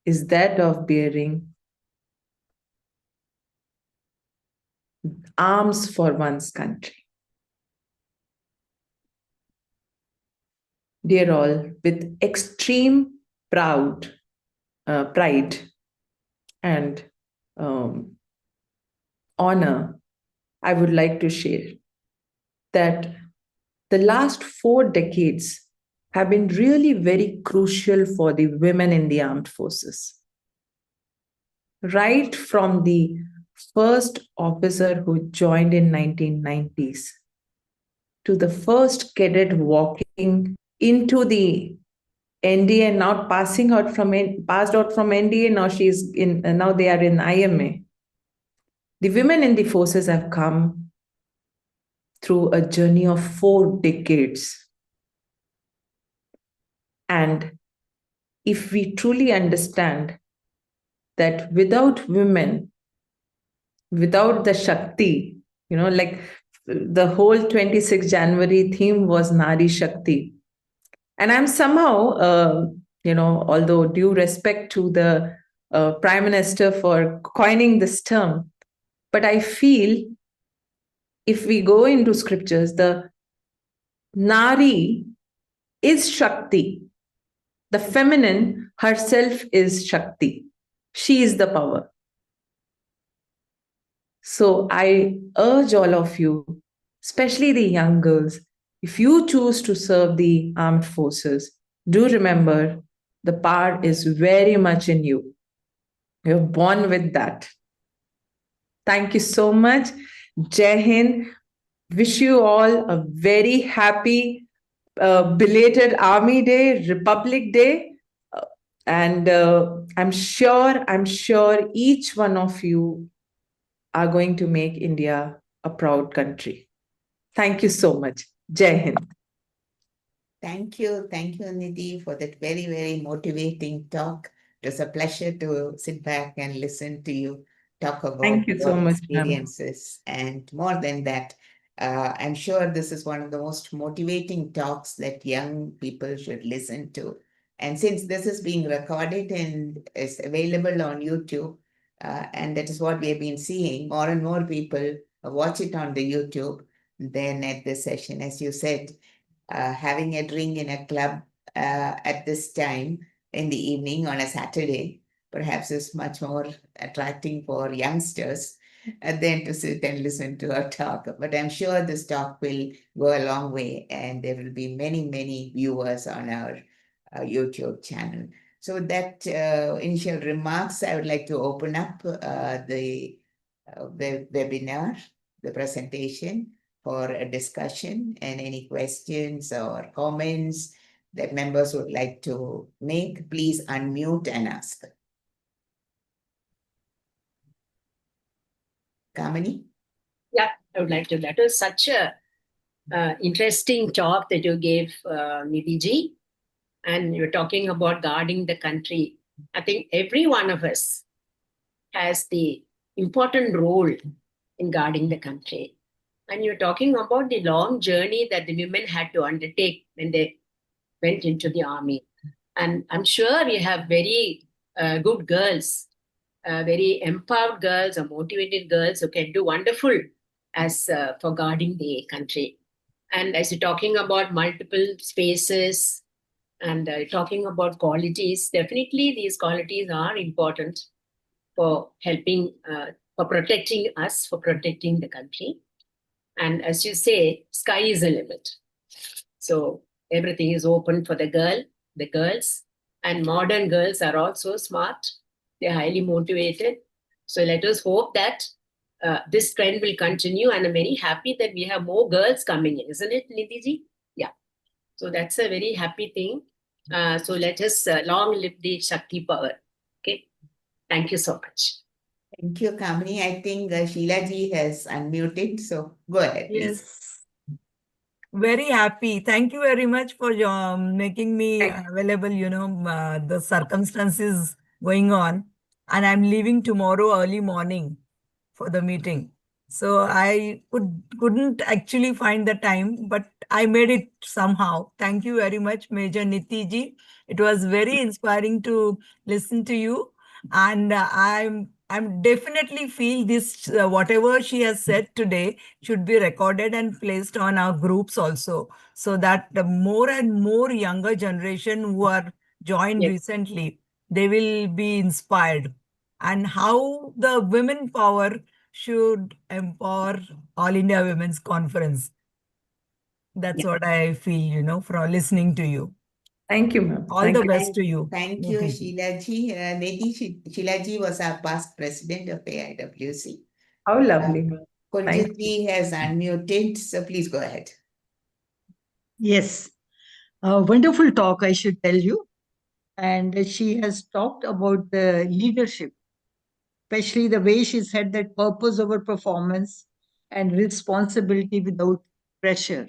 is that of bearing arms for one's country. Dear all, with extreme pride and honor, I would like to share that the last 4 decades have been really very crucial for the women in the armed forces. Right from the first officer who joined in 1990s to the first cadet walking into the NDA, now passed out from NDA. Now they are in IMA. The women in the forces have come through a journey of 4 decades. And if we truly understand that without women, without the Shakti, like the whole 26th January theme was Nari Shakti. And I'm somehow, although due respect to the Prime Minister for coining this term, but I feel if we go into scriptures, the Nari is Shakti. The feminine herself is Shakti. She is the power. So I urge all of you, especially the young girls, if you choose to serve the armed forces, do remember the power is very much in you. You're born with that. Thank you so much. Jai Hind. Wish you all a very happy belated Army Day, Republic Day. And I'm sure each one of you are going to make India a proud country. Thank you so much. Jai Hind. Thank you, Nithi, for that very, very motivating talk. It was a pleasure to sit back and listen to you talk about Thank you so your much, ma'am. experiences. And more than that, I'm sure this is one of the most motivating talks that young people should listen to. And since this is being recorded and is available on YouTube, and that is what we have been seeing, more and more people watch it on the YouTube than at this session. As you said, having a drink in a club at this time in the evening on a Saturday perhaps is much more attracting for youngsters than to sit and listen to a talk. But I'm sure this talk will go a long way and there will be many, many viewers on our YouTube channel. So with that initial remarks, I would like to open up the webinar, the presentation, for a discussion and any questions or comments that members would like to make, please unmute and ask. Kamini? Yeah, I would like to. That was such a interesting talk that you gave, Nithi ji. And you're talking about guarding the country. I think every one of us has the important role in guarding the country. And you're talking about the long journey that the women had to undertake when they went into the army. And I'm sure you have very good girls, very empowered girls or motivated girls who can do wonderful as for guarding the country. And as you're talking about multiple spaces and talking about qualities, definitely these qualities are important for helping, for protecting us, for protecting the country. And as you say, sky is the limit. So everything is open for the girls, and modern girls are also smart. They're highly motivated. So let us hope that this trend will continue. And I'm very happy that we have more girls coming in, isn't it, Nithi ji? Yeah. So that's a very happy thing. So let us long live the Shakti power. Okay. Thank you so much. Thank you, Kamini. I think Sheila ji has unmuted, so go ahead, please. Yes. Very happy. Thank you very much for making me available, the circumstances going on. and I'm leaving tomorrow early morning for the meeting. So I couldn't actually find the time, but I made it somehow. Thank you very much, Major Nithi ji. It was very inspiring to listen to you, and I'm definitely feel this whatever she has said today should be recorded and placed on our groups also, so that the more and more younger generation who are joined Yes. recently, they will be inspired, and how the women power should empower All India Women's Conference. That's Yeah. what I feel, from listening to you. Thank you, ma'am. All Thank the you. best to you. Thank you, Nithi. Sheila ji. Sheila ji was our past president of AIWC. How lovely, ma'am. Thank Kuljit ji has unmuted, so please go ahead. Yes, a wonderful talk, I should tell you. And she has talked about the leadership, especially the way she said that purpose over performance and responsibility without pressure.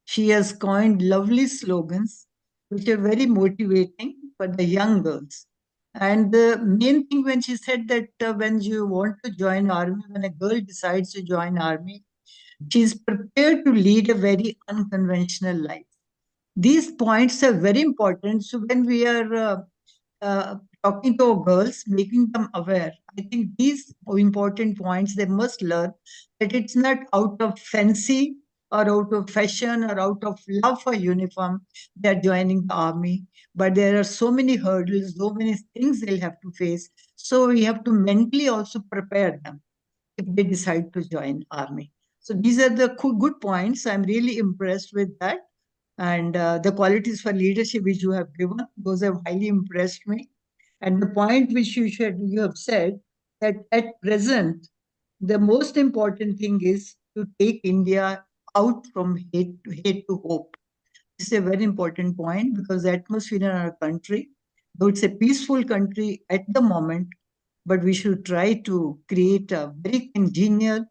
She has coined lovely slogans which are very motivating for the young girls. And the main thing when she said that when you want to join army, when a girl decides to join army, she's prepared to lead a very unconventional life. These points are very important. So when we are talking to our girls, making them aware, I think these are important points they must learn, that it's not out of fancy or out of fashion or out of love for uniform they are joining the army, but there are so many hurdles, so many things they'll have to face. So we have to mentally also prepare them if they decide to join army. So these are the good points. I'm really impressed with that. And the qualities for leadership which you have given, those have highly impressed me. And the point which you have said, that at present, the most important thing is to take India out from hate to hope. This is a very important point because the atmosphere in our country, though it's a peaceful country at the moment, but we should try to create a very congenial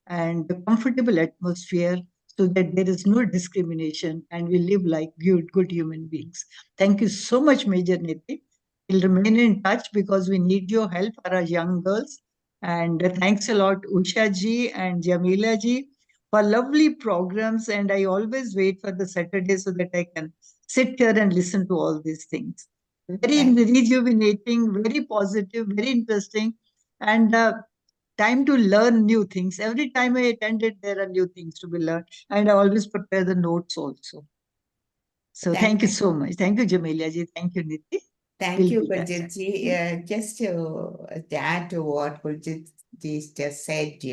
and comfortable atmosphere so that there is no discrimination and we live like good human beings. Thank you so much, Major Nithi. We'll remain in touch because we need your help for our young girls. And thanks a lot, Usha ji and Jamila ji, for lovely programs. And I always wait for the Saturday so that I can sit here and listen to all these things. Very rejuvenating, very positive, very interesting, and time to learn new things. Every time I attend it, there are new things to be learned, and I always prepare the notes also. So thank you so much. Thank you, Jamelia ji. Thank you, Nithi. Thank you, Kuljit ji. Just to add to what Kuljit ji just said,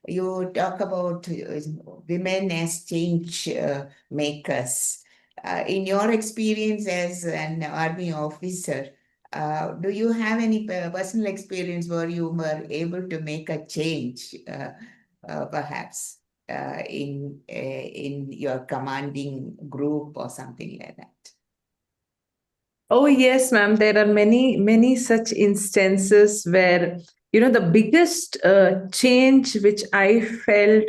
you talk about women as change makers. In your experience as an army officer, do you have any personal experience where you were able to make a change, perhaps, in your commanding group or something like that? Oh, yes, ma'am. There are many, many such instances where, the biggest change which I felt.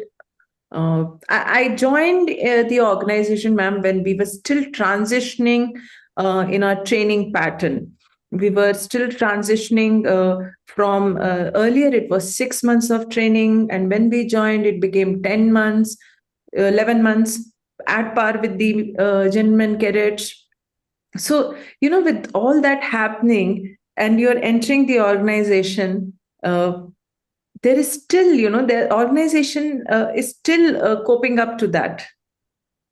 I joined the organization, ma'am, when we were still transitioning in our training pattern. We were still transitioning from earlier, it was 6 months of training. And when we joined, it became 10 months, 11 months, at par with the gentlemen cadets. So, with all that happening and you're entering the organization, there is still, the organization is still coping up to that,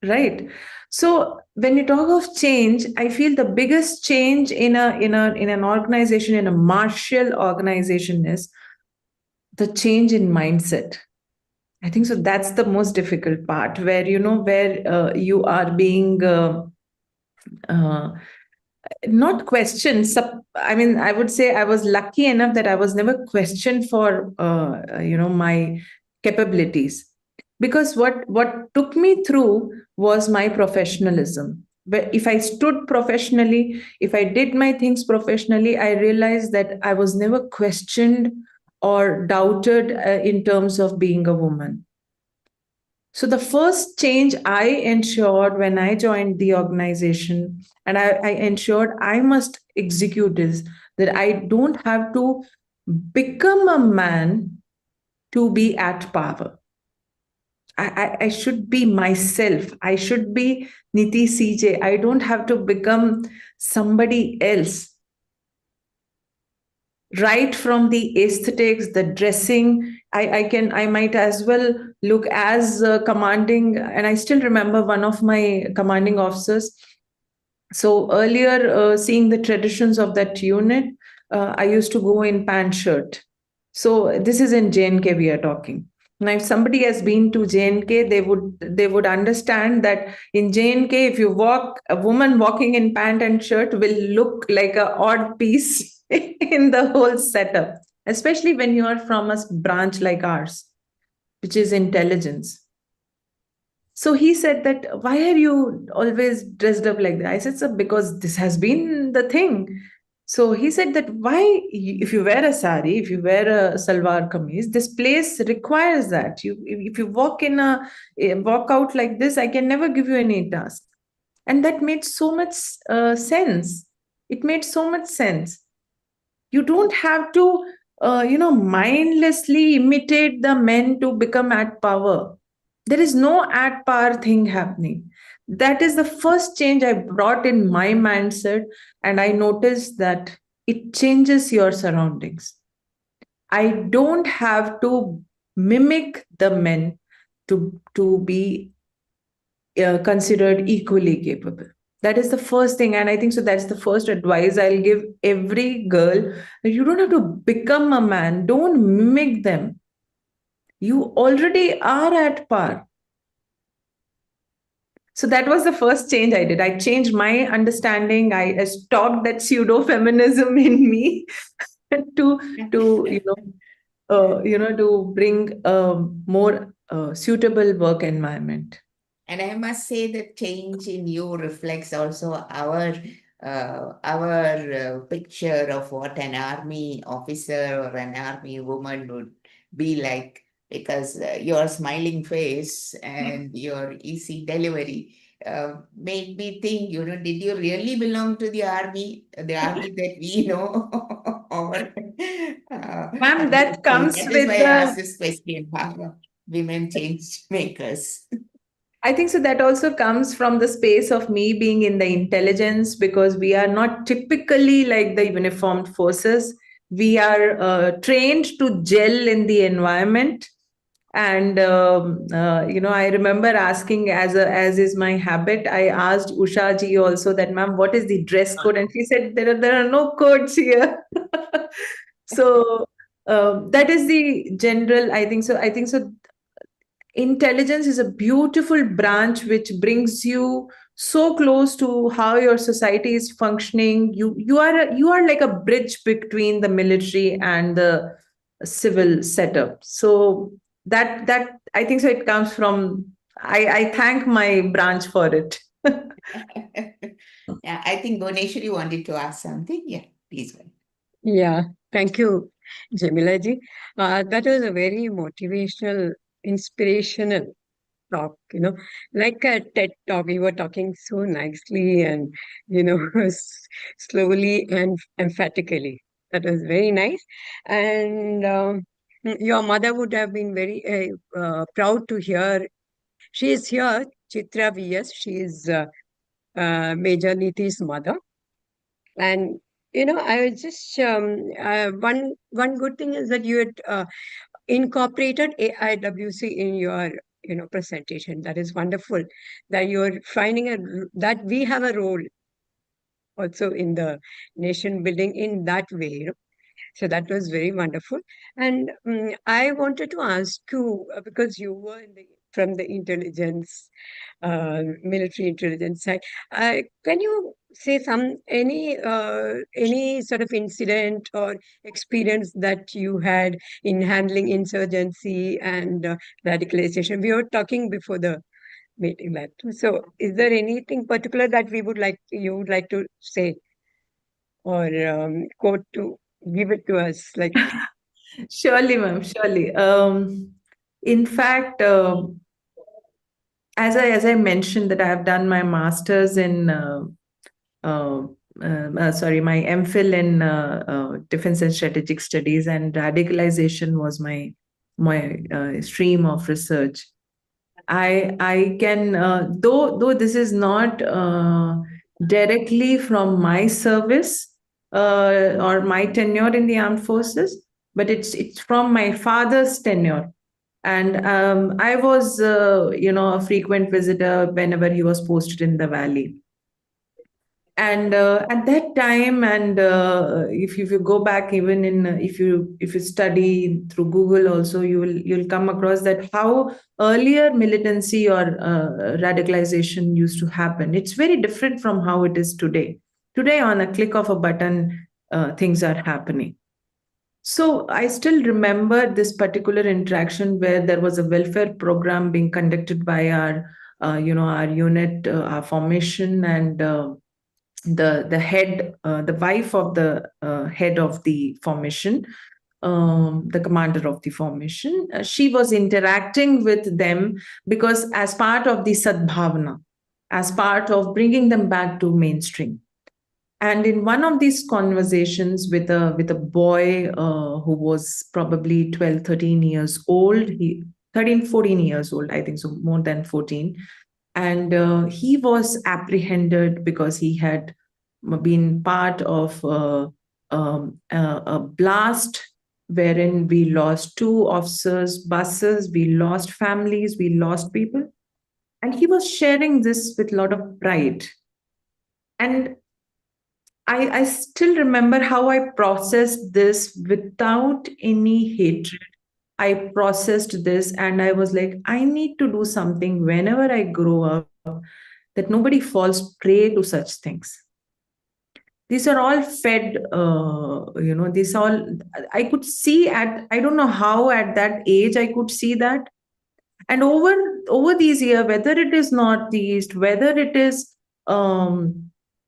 right? So when you talk of change, I feel the biggest change in an organization, in a martial organization, is the change in mindset. I think so. That's the most difficult part, where you are being uh, not questioned. I mean, I would say I was lucky enough that I was never questioned for my capabilities, because what took me through was my professionalism. But if I stood professionally, if I did my things professionally, I realized that I was never questioned or doubted in terms of being a woman. So the first change I ensured when I joined the organization, and I ensured I must execute, is that I don't have to become a man to be at power. I should be myself. I should be Nithi C J. I don't have to become somebody else. Right from the aesthetics, the dressing, I might as well look as commanding. And I still remember one of my commanding officers. So earlier, seeing the traditions of that unit, I used to go in pant shirt. So this is in JNK we are talking. Now, if somebody has been to JNK, they would understand that in JNK, if you walk, a woman walking in pant and shirt will look like an odd piece in the whole setup, especially when you are from a branch like ours, which is intelligence. So he said that, why are you always dressed up like that? I said, sir, because this has been the thing. So he said that, why, if you wear a sari, if you wear a salwar kameez, this place requires that. If you walk walk out like this, I can never give you any task. And that made so much sense. It made so much sense. You don't have to, mindlessly imitate the men to become at power. There is no at power thing happening. That is the first change I brought in my mindset, and I noticed that it changes your surroundings. I don't have to mimic the men to be considered equally capable. That is the first thing. And I think so that's the first advice I'll give every girl, that you don't have to become a man. Don't mimic them. You already are at par. So that was the first change I did. I changed my understanding. I stopped that pseudo feminism in me to to bring a more suitable work environment. And I must say the change in you reflects also our picture of what an army officer or an army woman would be like, because your smiling face and your easy delivery made me think, did you really belong to the army that we know? Or, Ma'am, that comes that is with why I the asked this question, how are women change makers? I think so that also comes from the space of me being in the intelligence, because we are not typically like the uniformed forces. We are trained to gel in the environment. And I remember asking, as is my habit, I asked Usha ji also that, ma'am, what is the dress code? And she said, there are no codes here. So that is the general. I think so. Intelligence is a beautiful branch which brings you so close to how your society is functioning. You are like a bridge between the military and the civil setup. So that I think so it comes from, I thank my branch for it. Yeah, I think Bhuneshwari wanted to ask something. Yeah, please. Yeah, thank you, Jamila ji. That was a very motivational, inspirational talk, like a TED talk. You were talking so nicely and, slowly and emphatically. That was very nice. And your mother would have been very proud to hear. She is here, Chitra VS. She is Major Niti's mother. And I was just one good thing is that you had incorporated AIWC in your presentation. That is wonderful. That you're finding that we have a role also in the nation building in that way. So that was very wonderful. And I wanted to ask you, because you were from the intelligence, military intelligence side, can you say any sort of incident or experience that you had in handling insurgency and radicalization? We were talking before the meeting that. So is there anything particular that you would like to say or quote to give it to us? Like, Surely, ma'am, surely. In fact, as I mentioned that I have done my master's in my MPhil in defense and strategic studies, and radicalization was my stream of research. I can though this is not directly from my service or my tenure in the armed forces, but it's from my father's tenure. And I was a frequent visitor whenever he was posted in the valley. And at that time, and if you go back, even in if you study through Google also, you'll come across that how earlier militancy or radicalization used to happen. It's very different from how it is today. Today, on a click of a button, things are happening. So I still remember this particular interaction where there was a welfare program being conducted by our unit, our formation, and the head, the wife of the head of the formation, the commander of the formation, she was interacting with them because as part of the Sadbhavana, as part of bringing them back to mainstream. And in one of these conversations with a boy who was probably 12, 13 years old, 13, 14 years old, I think so, more than 14. And he was apprehended because he had been part of a blast wherein we lost 2 officers, buses, we lost families, we lost people. And he was sharing this with a lot of pride. And I still remember how I processed this without any hatred. I processed this and I was like, I need to do something whenever I grow up that nobody falls prey to such things. These are all fed, these all, I could see I don't know how at that age I could see that. And over these years, whether it is Northeast, whether it is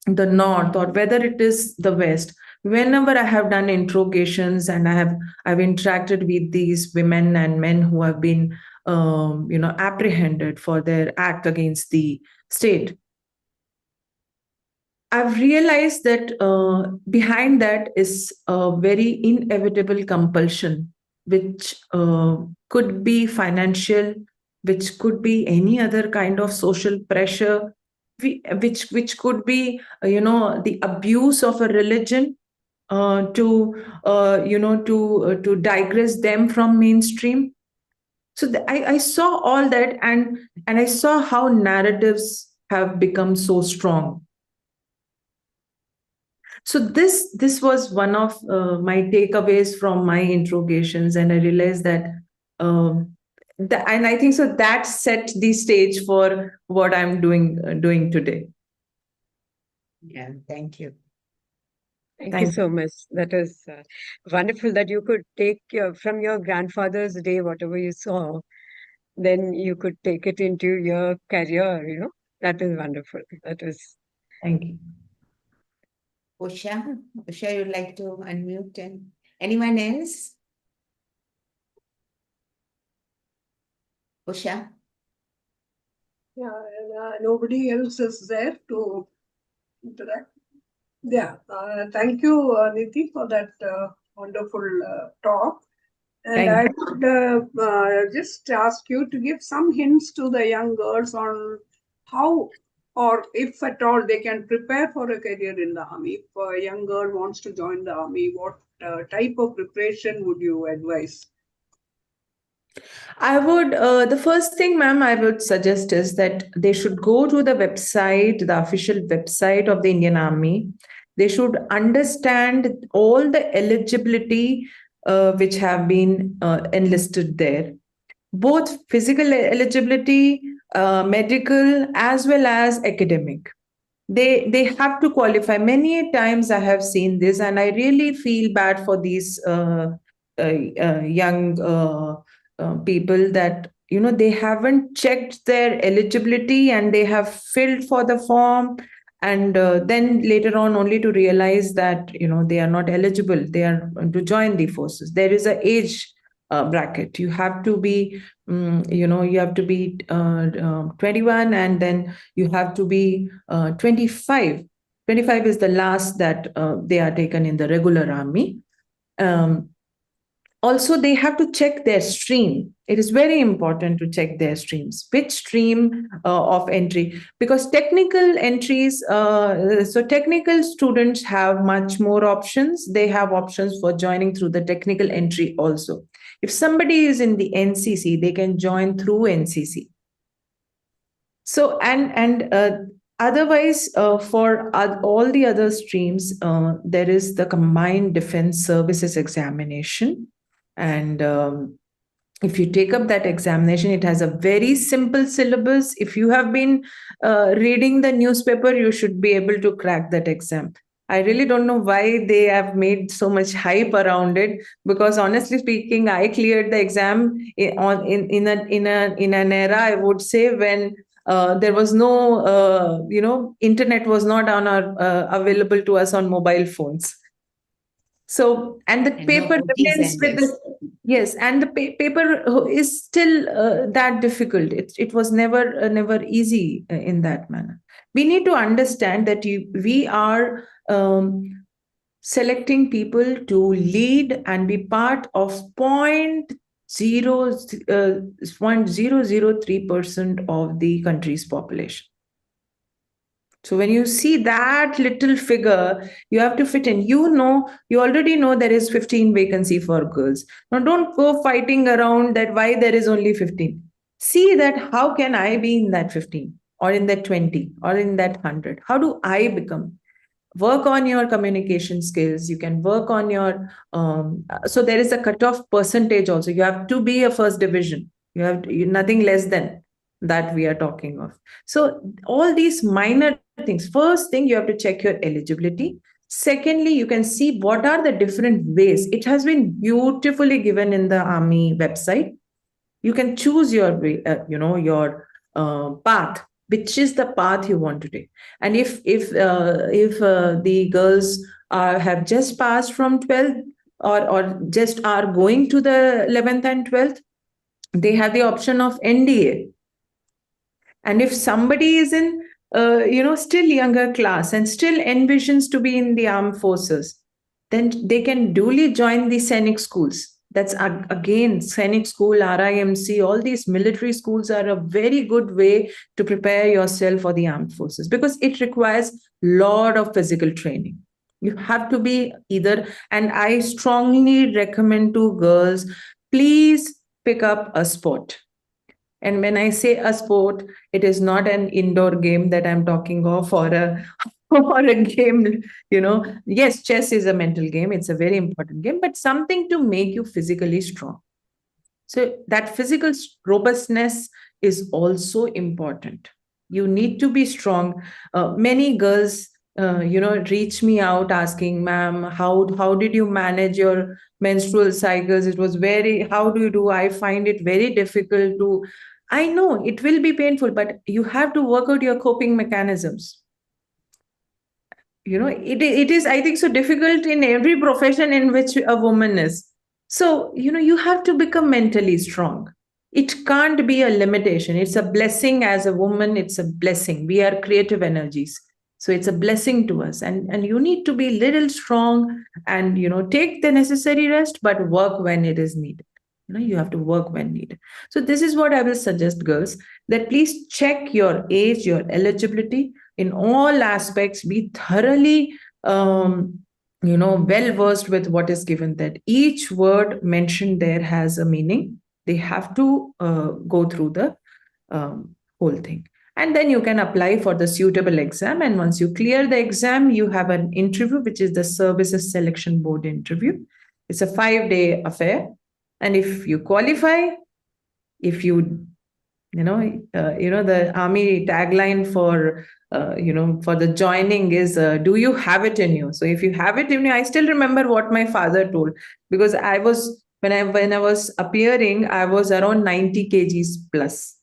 the North, or whether it is the West, whenever I have done interrogations and I've interacted with these women and men who have been apprehended for their act against the state, I've realized that behind that is a very inevitable compulsion, which could be financial, which could be any other kind of social pressure, which could be the abuse of a religion to digress them from mainstream. So I saw all that, and I saw how narratives have become so strong. So this was one of my takeaways from my interrogations, and I realized that, and I think so that set the stage for what I'm doing today. Yeah, thank you. Thank you so much. That is wonderful that you could take from your grandfather's day, whatever you saw, then you could take it into your career, That is wonderful. That is. Thank you. Usha, you'd like to unmute, and anyone else? Usha? Yeah, nobody else is there to interact. Yeah, thank you, Nithi, for that wonderful talk. And I would just ask you to give some hints to the young girls on how, or if at all, they can prepare for a career in the army. If a young girl wants to join the army, what type of preparation would you advise? I would, the first thing, ma'am, I would suggest is that they should go to the website, the official website of the Indian Army. They should understand all the eligibility which have been enlisted there, both physical eligibility, medical, as well as academic. They have to qualify. Many times I have seen this, and I really feel bad for these young people that they haven't checked their eligibility and they have filled for the form, and then later on only to realize that they are not eligible. They are to join the forces. There is an age bracket. You have to be, you have to be 21, and then you have to be 25. 25 is the last that they are taken in the regular army. Also, they have to check their stream. It is very important to check their streams, which stream of entry, because technical entries, so technical students have much more options. They have options for joining through the technical entry also. If somebody is in the NCC, they can join through NCC. So, and otherwise, for all the other streams, there is the Combined Defense Services Examination. And if you take up that examination, it has a very simple syllabus. If you have been reading the newspaper, you should be able to crack that exam. I really don't know why they have made so much hype around it, because honestly speaking, I cleared the exam in an era, I would say, when there was no, internet was not on our available to us on mobile phones. So, and the paper remains with the, yes, and the paper is still that difficult. It was never easy in that manner. We need to understand that we are selecting people to lead and be part of 0.003% of the country's population. So when you see that little figure, you have to fit in. You already know there is 15 vacancy for girls. Now don't go fighting around that why there is only 15. See that how can I be in that 15 or in that 20 or in that 100? How do I become? Work on your communication skills. You can work on your, so there is a cutoff percentage also. You have to be a first division. You have nothing less than that we are talking of. So all these minor things. First thing, you have to check your eligibility. Secondly, you can see what are the different ways. It has been beautifully given in the Army website. You can choose your way, your path, which is the path you want to take. And if the girls have just passed from 12th or just are going to the 11th and 12th, they have the option of NDA. And if somebody is in still younger class and still envisions to be in the armed forces, then they can duly join the Scenic schools. That's again, Scenic school, RIMC, all these military schools are a very good way to prepare yourself for the armed forces, because it requires a lot of physical training. You have to be either, and I strongly recommend to girls, please pick up a sport. And when I say a sport, it is not an indoor game that I'm talking of, or a game, Yes, chess is a mental game. It's a very important game, but something to make you physically strong. So that physical robustness is also important. You need to be strong. Many girls, reach me out asking, ma'am, how did you manage your menstrual cycles? It was how do you do? I find it very difficult to, I know it will be painful, but you have to work out your coping mechanisms. It is, I think, so difficult in every profession in which a woman is. So, you have to become mentally strong. It can't be a limitation. It's a blessing as a woman. It's a blessing. We are creative energies. So it's a blessing to us. And you need to be little strong and, take the necessary rest, but work when it is needed. You have to work when needed. So this is what I will suggest, girls, that please check your age, your eligibility in all aspects. Be thoroughly, well versed with what is given, that each word mentioned there has a meaning. They have to go through the whole thing. And then you can apply for the suitable exam. And once you clear the exam, you have an interview, which is the Services Selection Board interview. It's a 5-day affair. And if you qualify, if you, the Army tagline for, for the joining is, do you have it in you? So if you have it in you, I still remember what my father told, because I was, when I was appearing, I was around 90 kgs plus.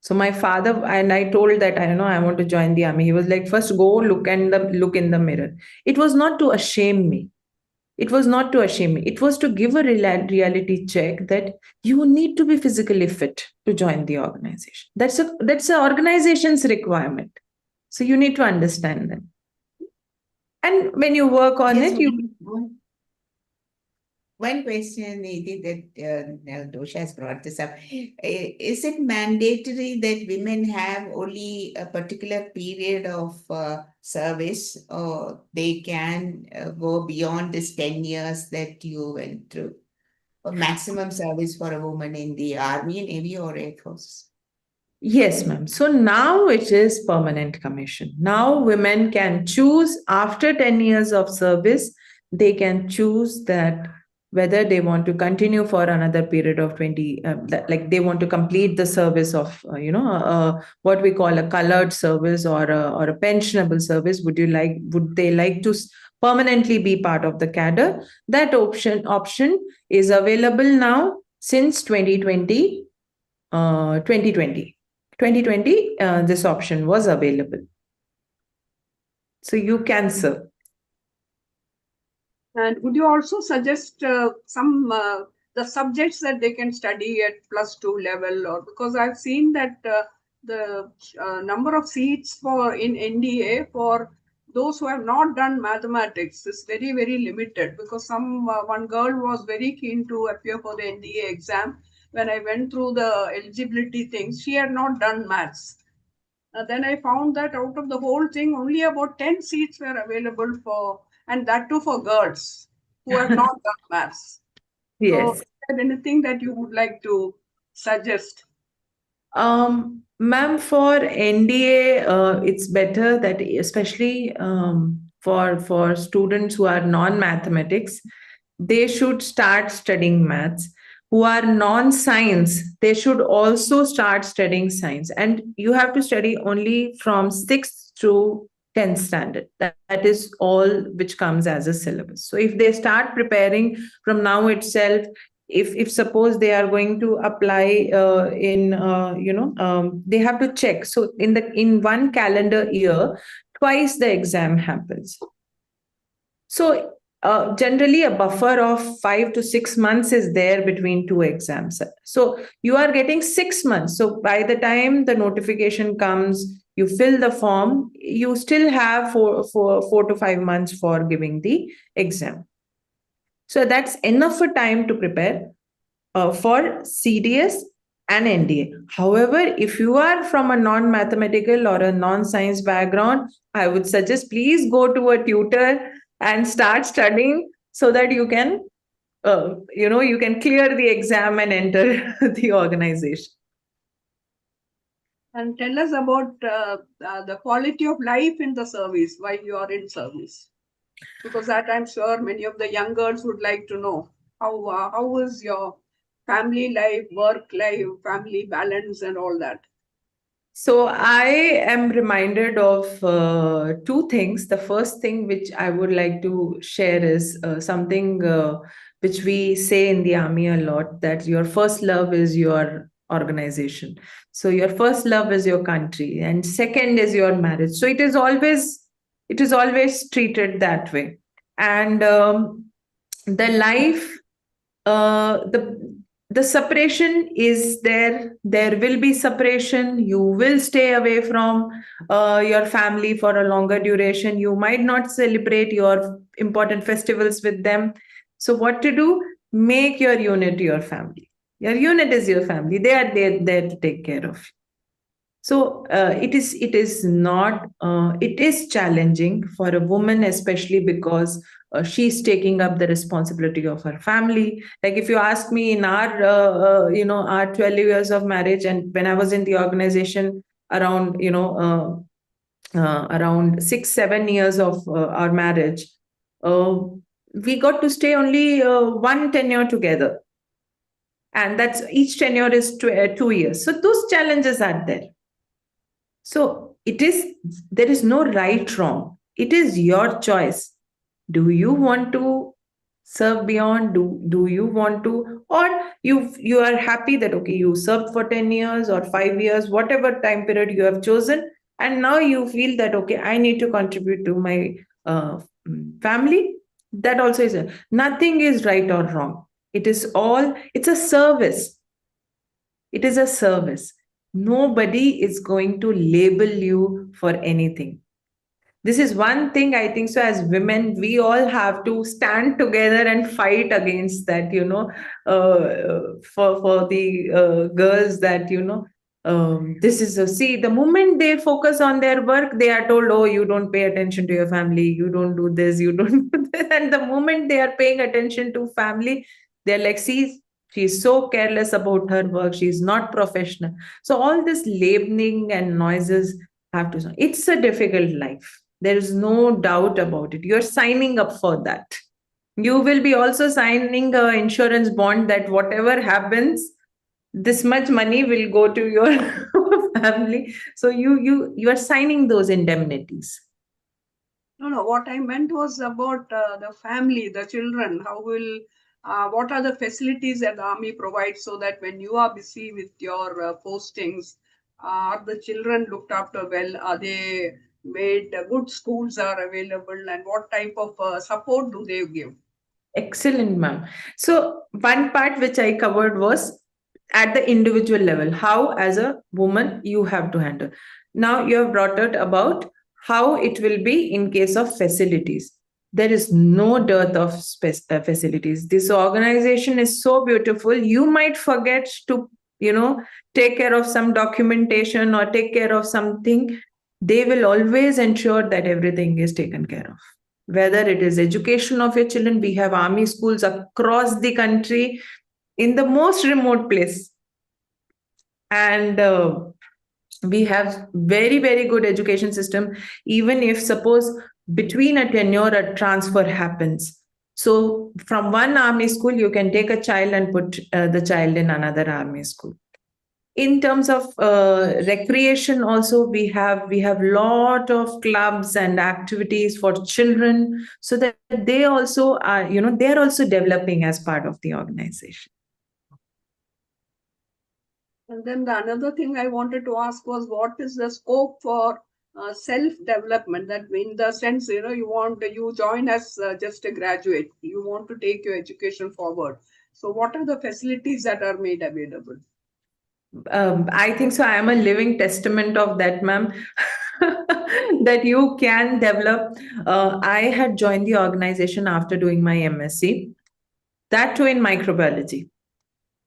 So my father, and I told that, I want to join the Army. He was like, first go look in the mirror. It was not to shame me. It was not to shame me. It was to give a reality check that you need to be physically fit to join the organization. That's an organization's requirement. So you need to understand them. And when you work on Yes, it, you one question, Nithi, that Dosha has brought this up. Is it mandatory that women have only a particular period of service, or they can go beyond this 10 years that you went through? Or maximum service for a woman in the Army, Navy, or Air Force? Yes, ma'am. So now it is permanent commission. Now women can choose after 10 years of service, they can choose that whether they want to continue for another period of 20, like they want to complete the service of, what we call a colored service or a pensionable service. Would they like to permanently be part of the cadre? That option is available now since 2020. 2020, this option was available. So you can serve. And would you also suggest the subjects that they can study at +2 level, or because I've seen that the number of seats in NDA for those who have not done mathematics is very, very limited, because one girl was very keen to appear for the NDA exam. When I went through the eligibility things, she had not done maths. Then I found that out of the whole thing, only about 10 seats were available and that too for girls who have not done maths. Yes. So, is there anything that you would like to suggest? Ma'am, for NDA, it's better that, especially for students who are non-mathematics, they should start studying maths. Who are non-science, they should also start studying science. And you have to study only from 6th to 10th standard. That is all which comes as a syllabus. So if they start preparing from now itself, if suppose they are going to apply they have to check. So in one calendar year, twice the exam happens. So generally a buffer of 5 to 6 months is there between two exams. So you are getting 6 months. So by the time the notification comes, you fill the form, you still have 4 to 5 months for giving the exam. So that's enough for time to prepare for CDS and NDA. However, if you are from a non-mathematical or a non-science background, I would suggest please go to a tutor and start studying so that you can, you can clear the exam and enter the organization. And tell us about the quality of life in the service while you are in service, because that I'm sure many of the young girls would like to know. How is your family life, work life, family balance, and all that? So I am reminded of two things. The first thing which I would like to share is something which we say in the army a lot, that your first love is your organization. So your first love is your country, and second is your marriage. So it is always treated that way. And the life, the separation is there. There will be separation. You will stay away from your family for a longer duration. You might not celebrate your important festivals with them. So what to do? Make your unit your family. Your unit is your family. They are there to take care of you. So it is challenging for a woman, especially because she's taking up the responsibility of her family. Like if you ask me, in our 12 years of marriage, and when I was in the organization, around around 6-7 years of our marriage, we got to stay only one tenure together, and that's each tenure is 2 years. So those challenges are there. So there is no right wrong. It is your choice. Do you want to serve beyond? Do you want to, or you are happy that okay, you served for 10 years or 5 years, whatever time period you have chosen, and now you feel that okay, I need to contribute to my family. That also is nothing is right or wrong. It's a service. It is a service. Nobody is going to label you for anything. This is one thing I think so. As women, we all have to stand together and fight against that. For the girls that this is see, the moment they focus on their work, they are told, oh, you don't pay attention to your family, you don't do this, you don't do this. And the moment they are paying attention to family, they're like, see, she's so careless about her work, she's not professional. So all this labeling and noises have to, it's a difficult life. There is no doubt about it. You're signing up for that. You will be also signing an insurance bond that whatever happens, this much money will go to your family. So you are signing those indemnities. No. What I meant was about the family, the children. What are the facilities that the army provides so that when you are busy with your postings, are the children looked after well? Are they made? Good schools are available, and what type of support do they give? Excellent, ma'am. So one part which I covered was at the individual level, how as a woman you have to handle. Now you have brought out about how it will be in case of facilities. There is no dearth of facilities. This organization is so beautiful. You might forget to, take care of some documentation or take care of something. They will always ensure that everything is taken care of. Whether it is education of your children, we have army schools across the country in the most remote place. And we have very, very good education system, even if suppose between a tenure, a transfer happens. So from one army school, you can take a child and put the child in another army school. In terms of recreation also, we have lot of clubs and activities for children, so that they also are, they're also developing as part of the organization. And then the another thing I wanted to ask was, what is the scope for self-development? That in the sense, you join as just a graduate, you want to take your education forward. So what are the facilities that are made available? I think so. I am a living testament of that, ma'am. That you can develop. I had joined the organization after doing my MSc, that too in microbiology,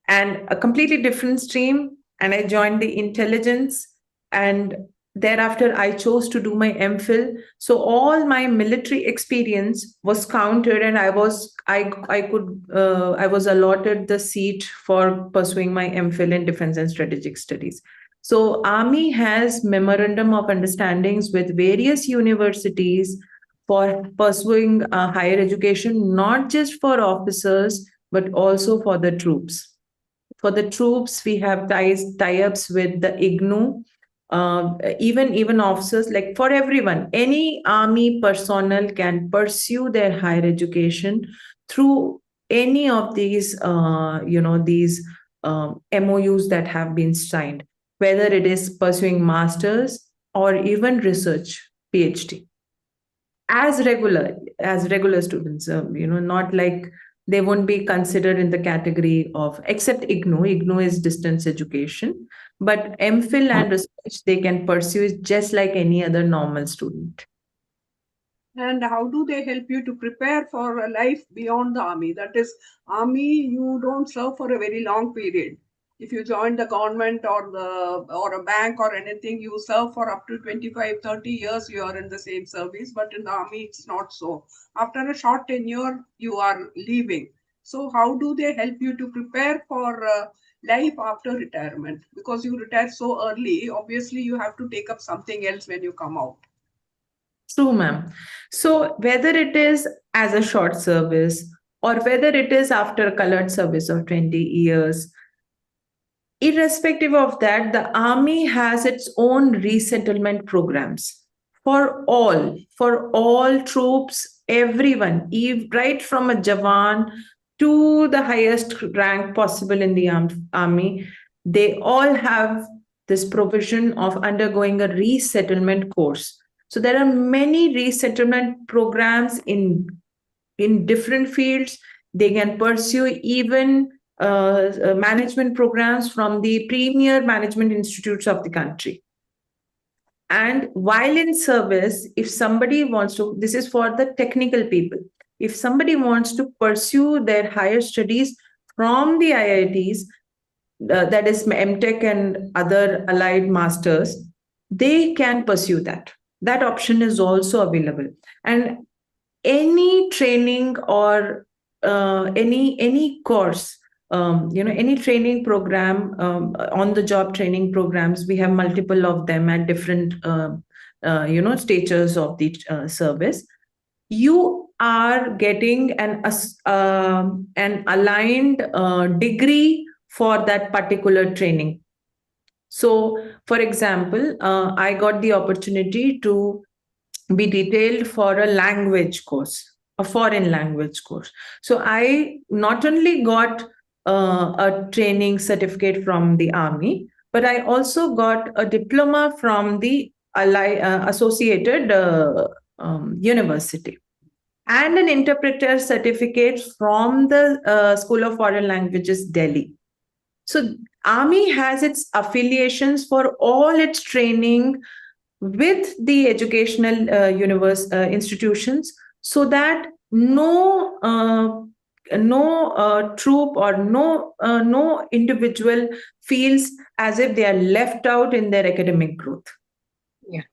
and a completely different stream. And I joined the intelligence, and thereafter I chose to do my MPhil. So all my military experience was counted, and I was allotted the seat for pursuing my MPhil in defense and strategic studies. So army has memorandum of understandings with various universities for pursuing higher education, not just for officers but also for the troops. For the troops, we have tie-ups with the IGNU, even officers, like for everyone. Any army personnel can pursue their higher education through any of these, MOUs that have been signed, whether it is pursuing masters or even research, PhD. As regular students, not like they won't be considered in the category of, except IGNU is distance education, but MPhil and research they can pursue just like any other normal student. And how do they help you to prepare for a life beyond the army? That is, army, you don't serve for a very long period. If you join the government or a bank or anything, you serve for up to 25, 30 years, you are in the same service. But in the army, it's not so. After a short tenure, you are leaving. So how do they help you to prepare for life after retirement? Because you retire so early, obviously you have to take up something else when you come out. True, ma'am. So whether it is as a short service or whether it is after a colored service of 20 years, irrespective of that, the army has its own resettlement programs for all troops, everyone, right from a Jawan to the highest rank possible in the army. They all have this provision of undergoing a resettlement course. So there are many resettlement programs in in different fields. They can pursue even management programs from the premier management institutes of the country. And while in service, if somebody wants to, this is for the technical people, if somebody wants to pursue their higher studies from the IITs, that is MTech and other allied masters, they can pursue that. That option is also available. And any training or any course, any training program, on the job training programs, we have multiple of them at different stages of the service. You are getting an aligned degree for that particular training. So, for example, I got the opportunity to be detailed for a language course, a foreign language course. So I not only got a training certificate from the army, but I also got a diploma from the associated university and an interpreter certificate from the School of Foreign Languages, Delhi. So army has its affiliations for all its training with the educational institutions, so that no troop or no individual feels as if they are left out in their academic growth. Yeah.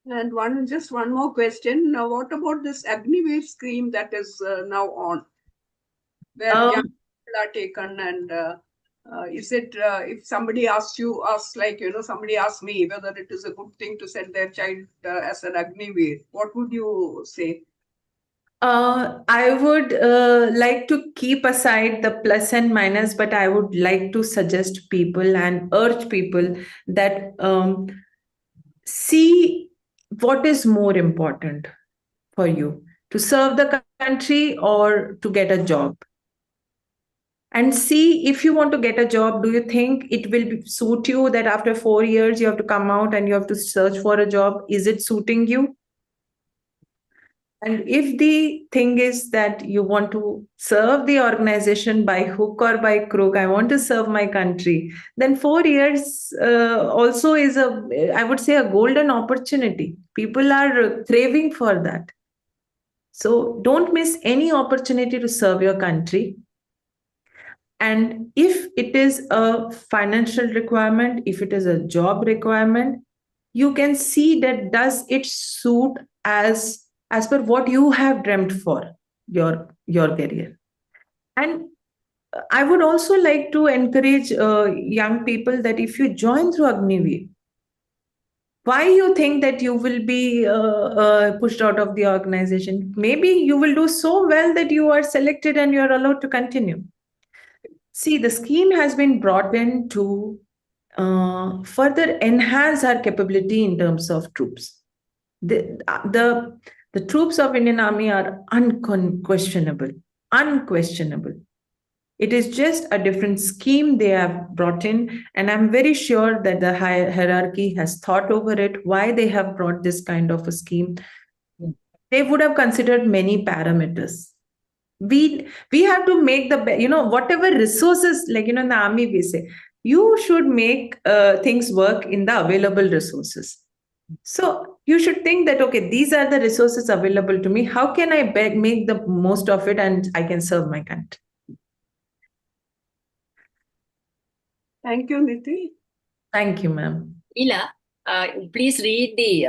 And just one more question. Now, what about this Agniveer scheme that is now on, where young people are taken, and is it if somebody asks somebody asks me whether it is a good thing to send their child as an Agniveer, what would you say? I would like to keep aside the plus and minus, but I would like to suggest people and urge people that see what is more important for you, to serve the country or to get a job. And see, if you want to get a job, do you think it will suit you that after 4 years you have to come out and you have to search for a job? Is it suiting you? And if the thing is that you want to serve the organization by hook or by crook, I want to serve my country, then 4 years also is I would say, a golden opportunity. People are craving for that. So don't miss any opportunity to serve your country. And if it is a financial requirement, if it is a job requirement, you can see that does it suit as per what you have dreamt for your career. And I would also like to encourage young people that if you join through Agniveer, why you think that you will be pushed out of the organization? Maybe you will do so well that you are selected and you are allowed to continue. See, the scheme has been brought in to further enhance our capability in terms of troops. The troops of Indian Army are unquestionable. It is just a different scheme they have brought in, and I'm very sure that the hierarchy has thought over it, why they have brought this kind of a scheme. They would have considered many parameters. We have to make the whatever resources, like in the army we say, you should make things work in the available resources. So you should think that, okay, these are the resources available to me. How can I make the most of it and I can serve my country? Thank you, Nithi. Thank you, ma'am. Ila, please read the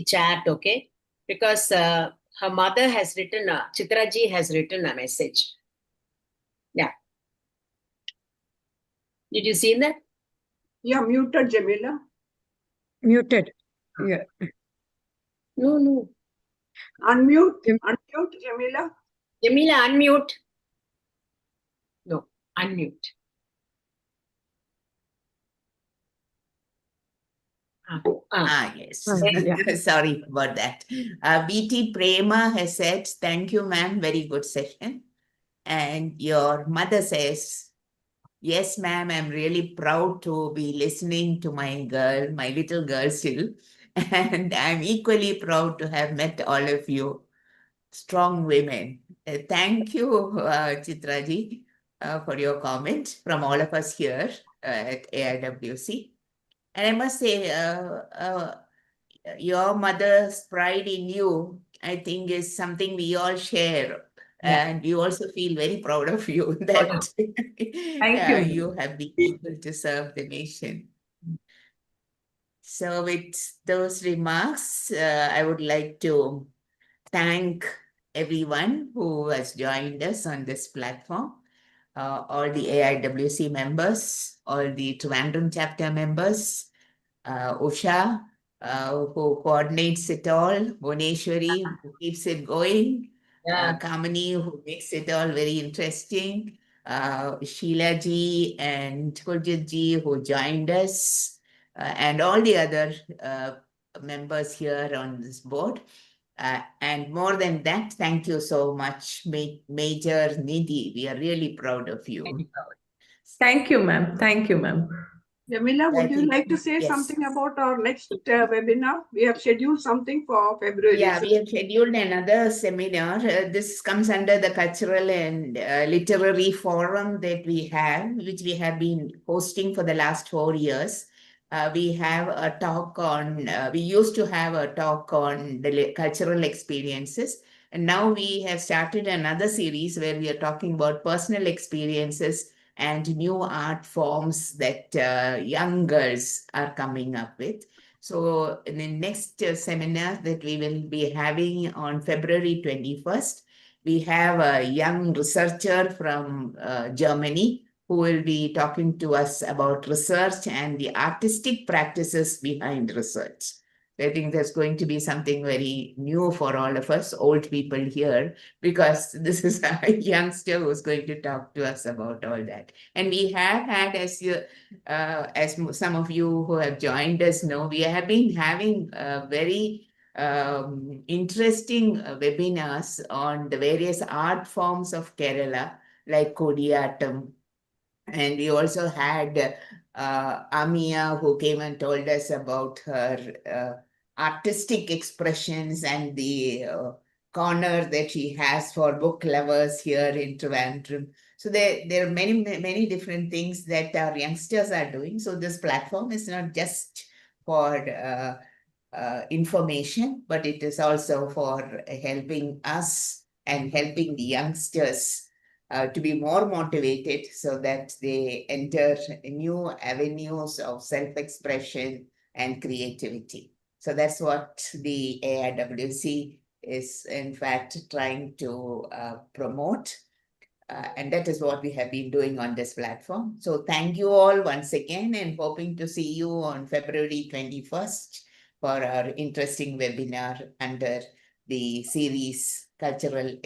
chat, okay? Because her mother has written, Chitra ji has written a message. Yeah. Did you see that? Yeah, muted, Jamila. Muted. Yeah. No. Unmute, Jamila. Jamila, unmute. No, unmute. Yes. Yeah. Sorry about that. BT Prema has said, thank you, ma'am. Very good session. And your mother says, yes, ma'am, I'm really proud to be listening to my little girl still. And I'm equally proud to have met all of you, strong women. Thank you, Chitraji, for your comments from all of us here at AIWC. And I must say, your mother's pride in you, I think, is something we all share. Yeah. And we also feel very proud of you that Thank you. you have been able to serve the nation. So with those remarks, I would like to thank everyone who has joined us on this platform, all the AIWC members, all the Trivandrum chapter members, Usha, who coordinates it all, Bhuneshwari, who keeps it going, Kamini, who makes it all very interesting, Sheila ji and Gurjit ji, who joined us, and all the other members here on this board. And more than that, thank you so much, Major Nidhi. We are really proud of you. Thank you, ma'am. Thank you, ma'am. Jamila, would you like to say yes. something about our next webinar? We have scheduled something for February. Yeah, we have scheduled another seminar. This comes under the cultural and literary forum that we have, which we have been hosting for the last 4 years. We have a talk on, we used to have a talk on the cultural experiences. And now we have started another series where we are talking about personal experiences and new art forms that young girls are coming up with. So in the next seminar that we will be having on February 21st, we have a young researcher from Germany who will be talking to us about research and the artistic practices behind research. I think there's going to be something very new for all of us, old people here, because this is a youngster who's going to talk to us about all that. And we have had, as some of you who have joined us know, we have been having very interesting webinars on the various art forms of Kerala, like Kodiyatam. And we also had Amia, who came and told us about her artistic expressions and the corner that she has for book lovers here in Trivandrum. So there are many different things that our youngsters are doing. So this platform is not just for information, but it is also for helping us and helping the youngsters to be more motivated so that they enter new avenues of self-expression and creativity. So that's what the AIWC is in fact trying to promote. And that is what we have been doing on this platform. So thank you all once again, and hoping to see you on February 21st for our interesting webinar under the series Cultural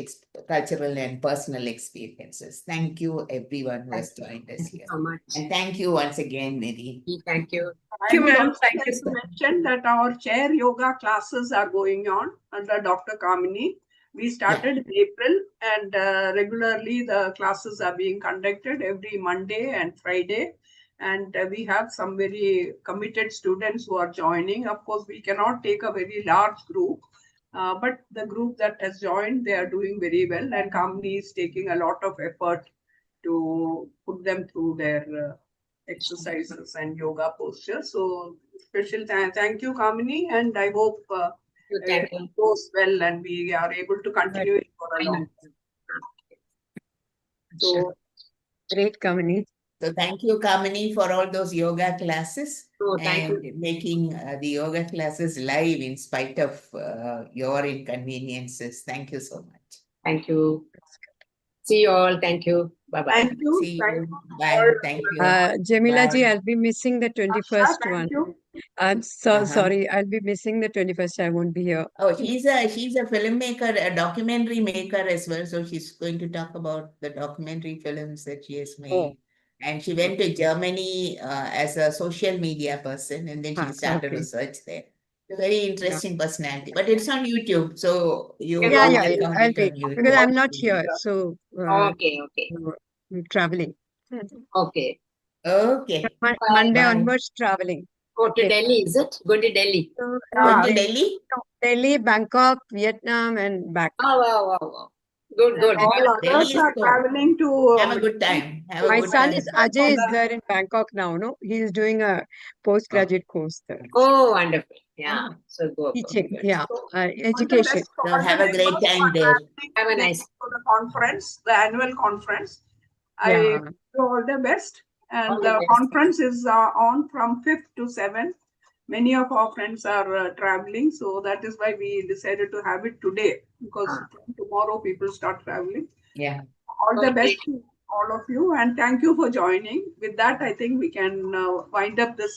and Personal Experiences. Thank you everyone who has joined us here. So much. And thank you once again, Nidhi. Thank you. I would ma'am. also Thank like you, to sir. mention that our chair yoga classes are going on under Dr. Kamini. We started in April, and regularly the classes are being conducted every Monday and Friday. And we have some very committed students who are joining. Of course, we cannot take a very large group, but the group that has joined, they are doing very well. And Kamini is taking a lot of effort to put them through their exercises and yoga postures. So special thank you, Kamini, and I hope Thank it you. goes well and we are able to continue it for a long time. So Great, Kamini. So thank you, Kamini, for all those yoga classes Thank you. and making the yoga classes live in spite of your inconveniences. Thank you so much. Thank you. See you all. Thank you. Bye-bye. thank you. See Thank you. you. Bye. Thank you. Jamila ji, Bye. I'll be missing the 21st Aksha, one. thank you. I'm so Uh-huh. sorry. I'll be missing the 21st. I won't be here. Oh, she's a filmmaker, a documentary maker as well. So she's going to talk about the documentary films that she has made. Oh. And she went to Germany as a social media person, and then she started Okay. research there. A very interesting personality, but it's on YouTube, so you Yeah, will yeah, click yeah. on I'll it be, on YouTube. because I'm not here. So, Okay. I'm traveling. Okay. Okay. Monday Bye. onwards, traveling. Go to Okay. Delhi, is it? Going to Delhi. So, Going to Delhi, Delhi? Delhi, Bangkok, Vietnam, and back. Oh, wow, wow, wow. Good, good. And all Delhi others is are good. traveling to Have a good time. Have a My good son time. is Ajay is there in Bangkok now. No, he is doing a postgraduate course there. Oh, wonderful. Yeah. So go. Teaching, Good. yeah, all the education. best for So all the have a great members who time are there. traveling Have a today nice. to the conference, the annual conference. I Yeah. wish you all the best. All And the the best. conference is on from 5th to 7th. Many of our friends are traveling, so that is why we decided to have it today, because from tomorrow people start traveling. Yeah. All the Okay. best to all of you, and thank you for joining. With that, I think we can wind up this